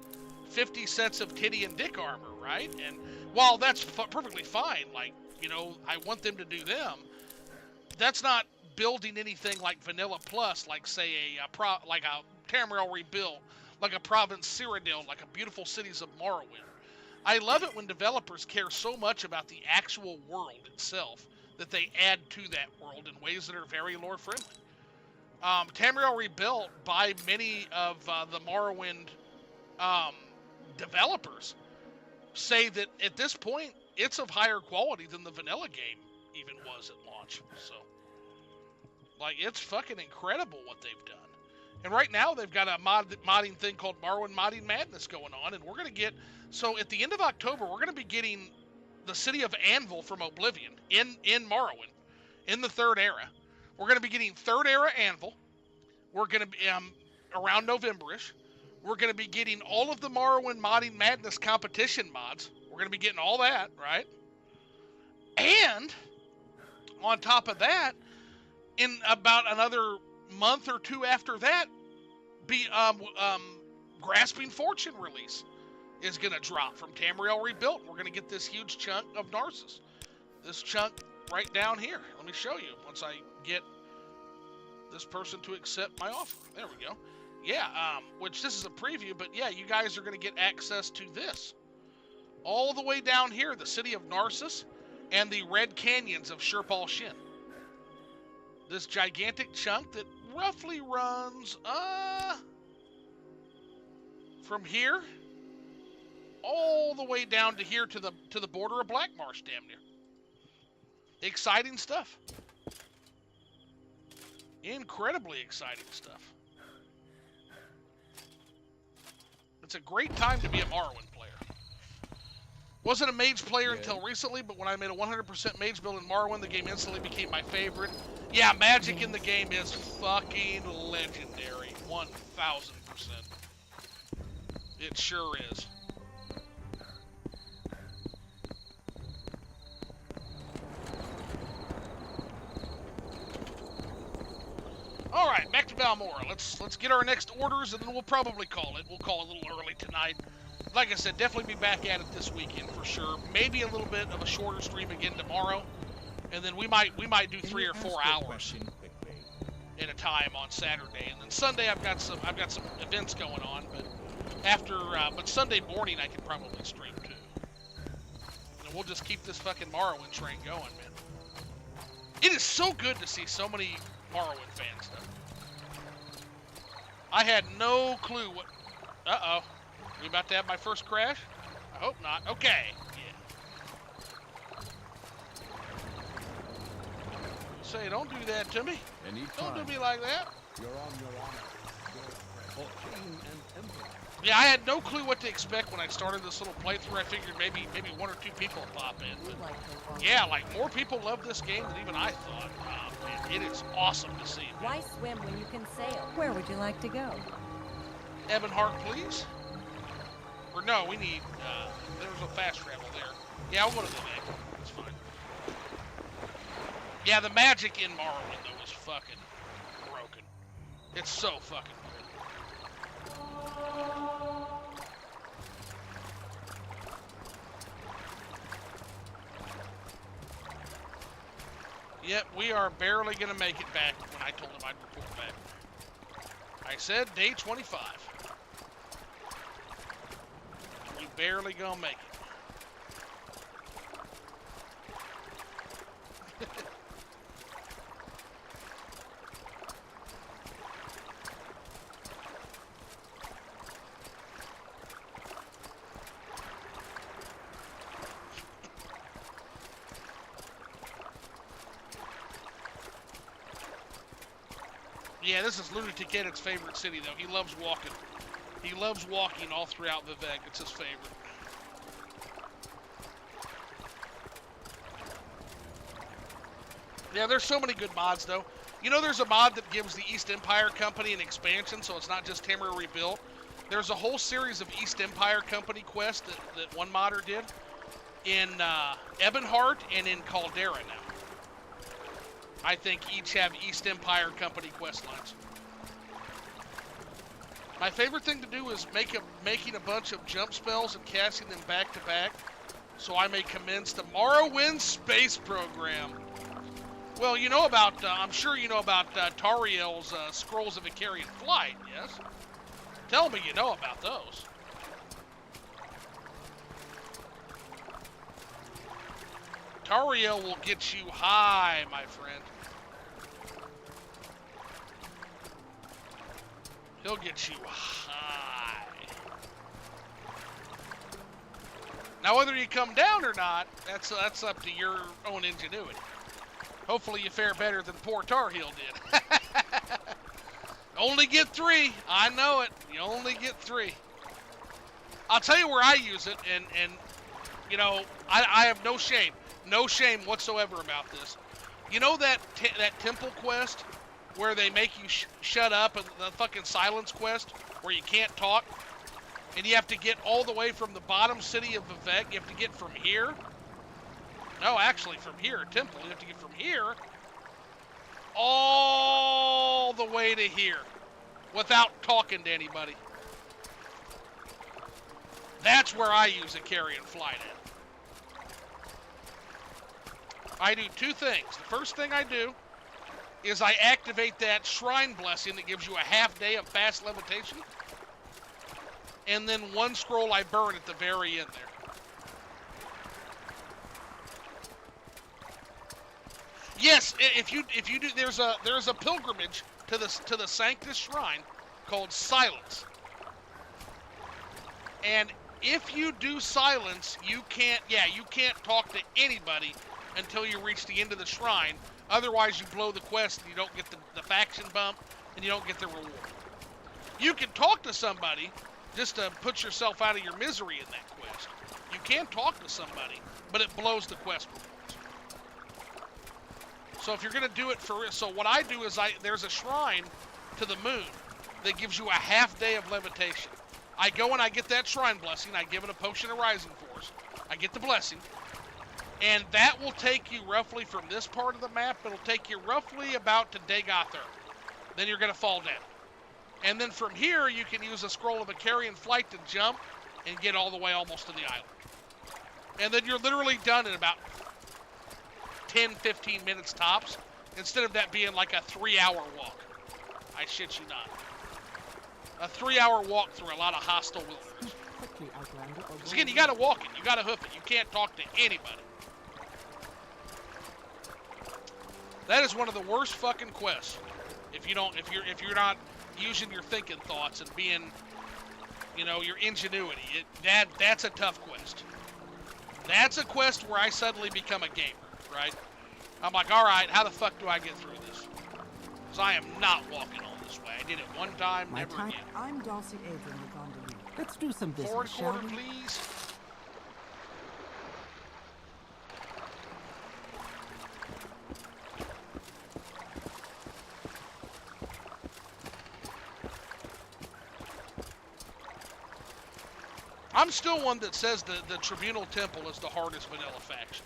50 sets of titty and dick armor, right? And while that's perfectly fine, like, you know, I want them to do them. That's not building anything like Vanilla Plus, like say like a Tamriel rebuilt, like a Province Cyrodiil, like a Beautiful Cities of Morrowind. I love it when developers care so much about the actual world itself that they add to that world in ways that are very lore friendly. Tamriel Rebuilt, by many of the Morrowind developers, say that at this point it's of higher quality than the vanilla game even was at launch. So, like, it's fucking incredible what they've done. And right now they've got a modding thing called Morrowind Modding Madness going on, and we're going to get... So at the end of October, we're going to be getting the city of Anvil from Oblivion in Morrowind, in the Third Era. We're going to be getting Third Era Anvil. We're going to be around November-ish. We're going to be getting all of the Morrowind Modding Madness competition mods. We're going to be getting all that, right? And on top of that, in about another month or two after that, Grasping Fortune release is going to drop from Tamriel Rebuilt. We're going to get this huge chunk of Narcissus. This chunk right down here. Let me show you once I get this person to accept my offer. There we go. Yeah, which this is a preview, but yeah, you guys are going to get access to this. All the way down here, the city of Narcissus and the red canyons of Sherpal Shin. This gigantic chunk that roughly runs from here all the way down to here to the border of Black Marsh, damn near. Exciting stuff. Incredibly exciting stuff. It's a great time to be a Morrowind player. Wasn't a mage player until recently, but when I made a 100% mage build in Morrowind, the game instantly became my favorite. Yeah, magic in the game is fucking legendary. 1000%. It sure is. All right, back to Balmora. Let's get our next orders, and then we'll probably call it. We'll call it a little early tonight. Like I said, definitely be back at it this weekend for sure. Maybe a little bit of a shorter stream again tomorrow, and then we might do 3 or 4 hours at a time on Saturday, and then Sunday I've got some events going on, but Sunday morning I can probably stream too. And we'll just keep this fucking Morrowind train going, man. It is so good to see so many Morrowind fan stuff. I had no clue what... Uh-oh. We about to have my first crash? I hope not. Okay. Yeah. Say, don't do that to me. Anytime. Don't do me like that. You're on your honor. For king and emperor. Yeah, I had no clue what to expect when I started this little playthrough. I figured maybe 1 or 2 people would pop in. We But like to walk yeah, like more people love this game than even I thought. Man, it is awesome to see. Why swim when you can sail? Where would you like to go? Ebonheart, please. Or no, we need. There's a fast travel there. Yeah, I'll go to the neck. It's fine. Yeah, the magic in Morrowind though was fucking broken. It's so fucking good. Yep, we are barely gonna make it back when I told him I'd report back. I said day 25. We barely gonna make it. Yeah, this is Lunatic Edit's favorite city, though. He loves walking. He loves walking all throughout Vivek. It's his favorite. Yeah, there's so many good mods, though. You know, there's a mod that gives the East Empire Company an expansion, so it's not just Timur rebuilt. There's a whole series of East Empire Company quests that one modder did in Ebonheart and in Caldera now. I think each have East Empire Company quest lines. My favorite thing to do is making a bunch of jump spells and casting them back to back, so I may commence the Morrowind space program. Well, you know about, I'm sure you know about Tariel's Scrolls of Icarian Flight, yes? Tell me you know about those. Tariel will get you high, my friend. He'll get you high. Now, whether you come down or not, that's up to your own ingenuity. Hopefully you fare better than poor Tar Heel did. Only get 3. I know it. You only get 3. I'll tell you where I use it, and you know, I have no shame whatsoever about this. You know that temple quest where they make you shut up, and the fucking silence quest where you can't talk, and you have to get all the way from the bottom city of Vivek. You have to get from here. No, actually, from here, Temple. You have to get from here all the way to here without talking to anybody. That's where I use a carrion flight at. I do 2 things. The first thing I do is I activate that shrine blessing that gives you a half day of fast levitation. And then 1 scroll I burn at the very end there. Yes, if you do, there's a pilgrimage to the Sanctus Shrine called Silence. And if you do Silence, you can't talk to anybody until you reach the end of the shrine. Otherwise, you blow the quest and you don't get the faction bump and you don't get the reward. You can talk to somebody just to put yourself out of your misery in that quest. You can talk to somebody, but it blows the quest rewards. So if you're going to do it so what I do is there's a shrine to the moon that gives you a half day of levitation. I go and I get that shrine blessing. I give it a potion of rising force. I get the blessing. And that will take you roughly from this part of the map, it'll take you roughly about to Dagothur. Then you're going to fall down. And then from here, you can use a Scroll of Icarian Flight to jump and get all the way almost to the island. And then you're literally done in about 10-15 minutes tops, instead of that being like a 3-hour walk. I shit you not. A 3-hour walk through a lot of hostile wilderness. Because again, you gotta walk it, you gotta hoof it, you can't talk to anybody. That is one of the worst fucking quests. If you're not using your thinking thoughts and being, you know, your ingenuity. That's a tough quest. That's a quest where I suddenly become a gamer, right? I'm like, all right, how the fuck do I get through this? Because I am not walking all this way. I did it one time, never again. I'm Darcy Adrian, the Gondolier. Let's do some business, Forward shall quarter, we? please. I'm still one that says the Tribunal Temple is the hardest vanilla faction.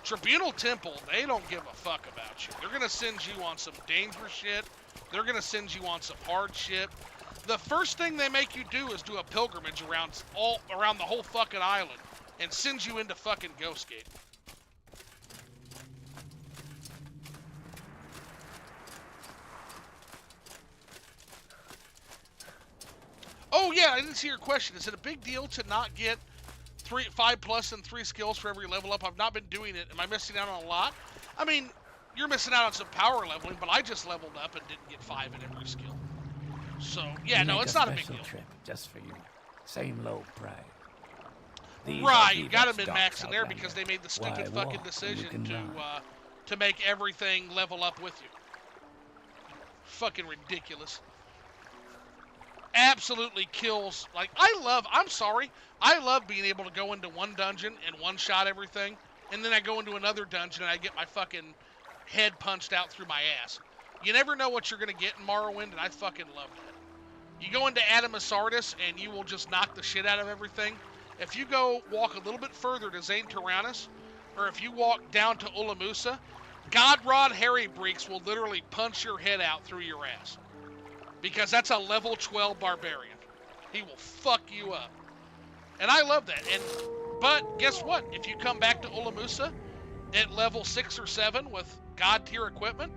Tribunal Temple, they don't give a fuck about you. They're going to send you on some dangerous shit. They're going to send you on some hard shit. The first thing they make you do is do a pilgrimage around the whole fucking island and send you into fucking Ghostgate. Oh yeah, I didn't see your question. Is it a big deal to not get 5 plus and 3 skills for every level up? I've not been doing it. Am I missing out on a lot? I mean, you're missing out on some power leveling, but I just leveled up and didn't get 5 in every skill. So yeah, no, it's not a big deal. Trip just for you. Same low price. Right, you got them in max in there because they made the stupid fucking decision to make everything level up with you. Fucking ridiculous. Absolutely kills. Like, I'm sorry, I love being able to go into one dungeon and one-shot everything, and then I go into another dungeon and I get my fucking head punched out through my ass. You never know what you're going to get in Morrowind, and I fucking love that. You go into Adamus Ardis, and you will just knock the shit out of everything. If you go walk a little bit further to Zane Tyrannus, or if you walk down to Ulamusa, Godrod Harry Breeks will literally punch your head out through your ass. Because that's a level 12 barbarian. He will fuck you up. And I love that. But guess what? If you come back to Ulamusa at level 6 or 7 with God tier equipment,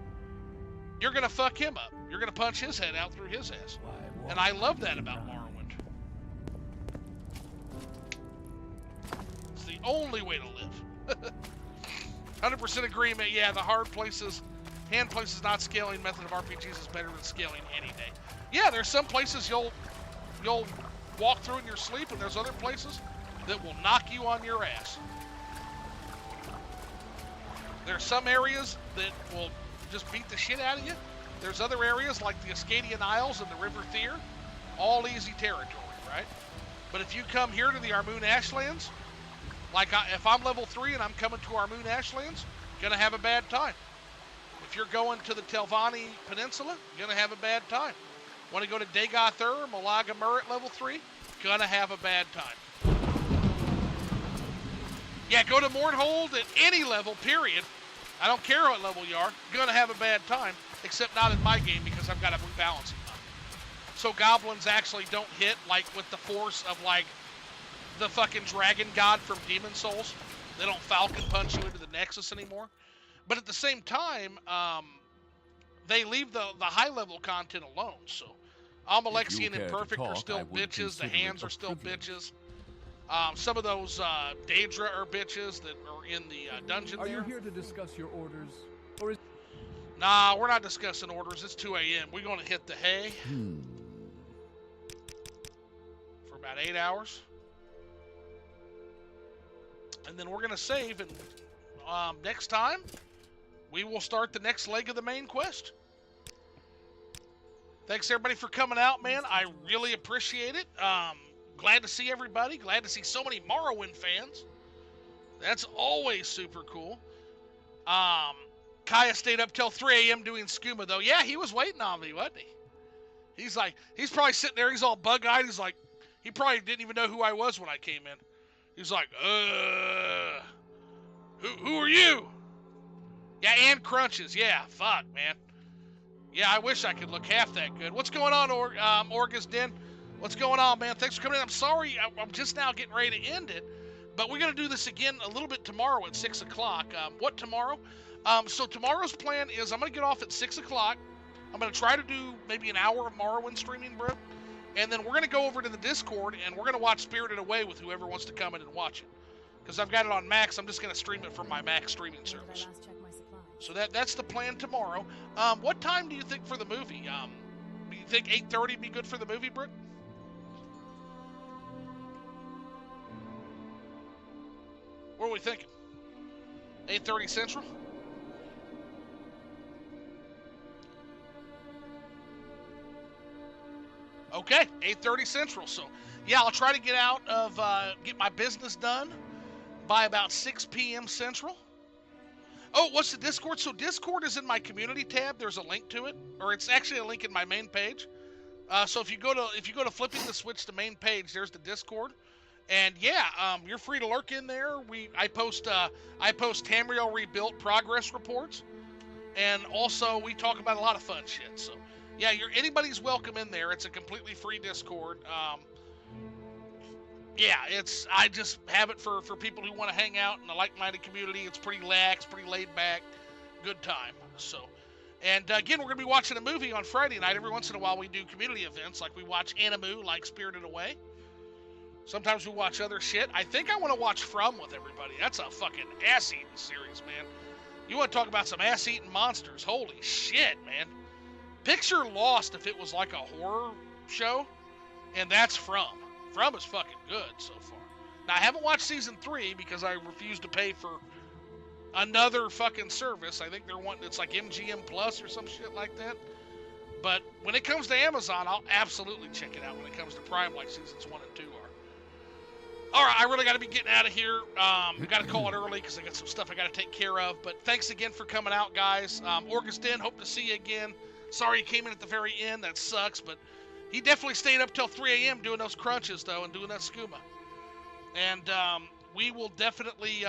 you're going to fuck him up. You're going to punch his head out through his ass. And I love that about Morrowind. It's the only way to live. 100% agreement. Yeah, the hard places... Hand places not scaling method of RPGs is better than scaling any day. Yeah, there's some places you'll walk through in your sleep, and there's other places that will knock you on your ass. There's some areas that will just beat the shit out of you. There's other areas like the Ascadian Isles and the River Thyr, all easy territory, right? But if you come here to the Armoon Ashlands, like if I'm level 3 and I'm coming to Armoon Ashlands, gonna have a bad time. If you're going to the Telvanni Peninsula, you're going to have a bad time. Want to go to Dagoth Ur, Malaga Murat level 3? Gonna have a bad time. Yeah, go to Mournhold at any level, period. I don't care what level you are. Gonna have a bad time, except not in my game because I've got a rebalancing on. So goblins actually don't hit, like, with the force of, like, the fucking dragon god from Demon Souls. They don't falcon punch you into the Nexus anymore. But at the same time, they leave the high-level content alone. So, Almalexian and Perfect are still bitches. The hands are still bitches. Some of those Daedra are bitches that are in the dungeon there. Are you here to discuss your orders? Or is... Nah, we're not discussing orders. It's 2 a.m. We're going to hit the hay for about 8 hours. And then we're going to save, and next time... we will start the next leg of the main quest. Thanks everybody for coming out, man. I really appreciate it. Glad to see everybody. Glad to see so many Morrowind fans. That's always super cool. Kaya stayed up till 3 a.m. doing skooma, though. Yeah, he was waiting on me, wasn't he? He's probably sitting there. He's all bug-eyed. He's like, he probably didn't even know who I was when I came in. He's like, who are you? Yeah, and crunches. Yeah, fuck, man. Yeah, I wish I could look half that good. What's going on, Orgus Den? What's going on, man? Thanks for coming in. I'm sorry, I'm just now getting ready to end it, but we're going to do this again a little bit tomorrow at 6 o'clock. What tomorrow? So tomorrow's plan is I'm going to get off at 6 o'clock. I'm going to try to do maybe an hour of Morrowind streaming, bro. And then we're going to go over to the Discord, and we're going to watch Spirited Away with whoever wants to come in and watch it. Because I've got it on Max. I'm just going to stream it from my Max streaming service. So that's the plan tomorrow. What time do you think for the movie? Do you think 8:30 would be good for the movie, Brooke? What are we thinking? 8:30 Central? Okay, 8:30 Central. So, yeah, I'll try to get out of get my business done by about 6 p.m. Central. Oh, what's the Discord? So Discord is in my community tab. There's a link to it, or it's actually a link in my main page. So if you go to Flipping the Switch, the main page, there's the Discord. And yeah, you're free to lurk in there. I post Tamriel Rebuilt progress reports, and also we talk about a lot of fun shit. So yeah, anybody's welcome in there. It's a completely free Discord. Yeah, I just have it for people who want to hang out in a like-minded community. It's pretty lax, pretty laid back, good time. So, and again, we're gonna be watching a movie on Friday night. Every once in a while, we do community events, like we watch Animu, like Spirited Away. Sometimes we watch other shit. I think I want to watch From with everybody. That's a fucking ass-eating series, man. You want to talk about some ass-eating monsters? Holy shit, man. Picture Lost if it was like a horror show, and that's From. From is fucking good so far. Now, I haven't watched season 3 because I refuse to pay for another fucking service. I think they're wanting, it's like MGM Plus or some shit like that. But when it comes to Amazon, I'll absolutely check it out when it comes to Prime, like seasons 1 and 2 are. All right, I really got to be getting out of here. Got to call it early because I got some stuff I got to take care of. But thanks again for coming out, guys. Augustin, hope to see you again. Sorry you came in at the very end. That sucks, but he definitely stayed up till 3 a.m. doing those crunches, though, and doing that skooma. And we will definitely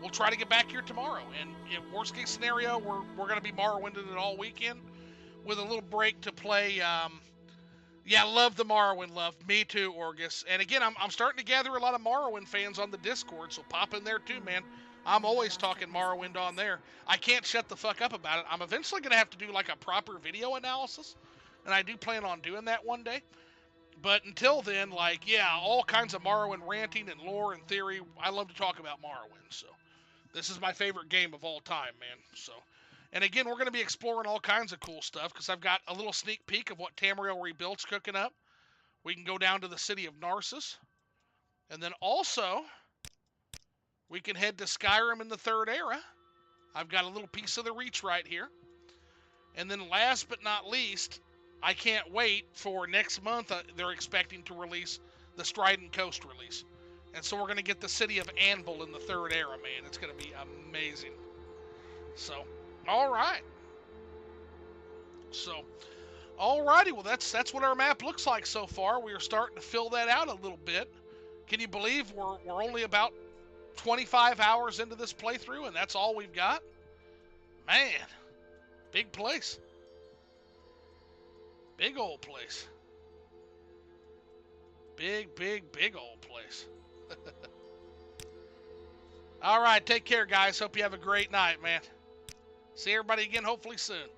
we'll try to get back here tomorrow. And if worst case scenario, we're going to be Morrowinding it all weekend with a little break to play. Yeah, love the Morrowind love. Me too, Orgus. And again, I'm starting to gather a lot of Morrowind fans on the Discord, so pop in there too, man. I'm always talking Morrowind on there. I can't shut the fuck up about it. I'm eventually going to have to do like a proper video analysis, and I do plan on doing that one day. But until then, like, yeah, all kinds of Morrowind ranting and lore and theory. I love to talk about Morrowind, so this is my favorite game of all time, man. So, and again, we're going to be exploring all kinds of cool stuff because I've got a little sneak peek of what Tamriel Rebuilt's cooking up. We can go down to the city of Narcissus, and then also we can head to Skyrim in the Third Era. I've got a little piece of the Reach right here. And then last but not least, I can't wait for next month. They're expecting to release the Strident Coast release. And so we're going to get the city of Anvil in the Third Era, man. It's going to be amazing. So, all right. So, alrighty. Well, that's what our map looks like so far. We are starting to fill that out a little bit. Can you believe we're only about 25 hours into this playthrough, and that's all we've got? Man, big place. Big old place. Big, big, big old place. All right, take care, guys. Hope you have a great night, man. See everybody again hopefully soon.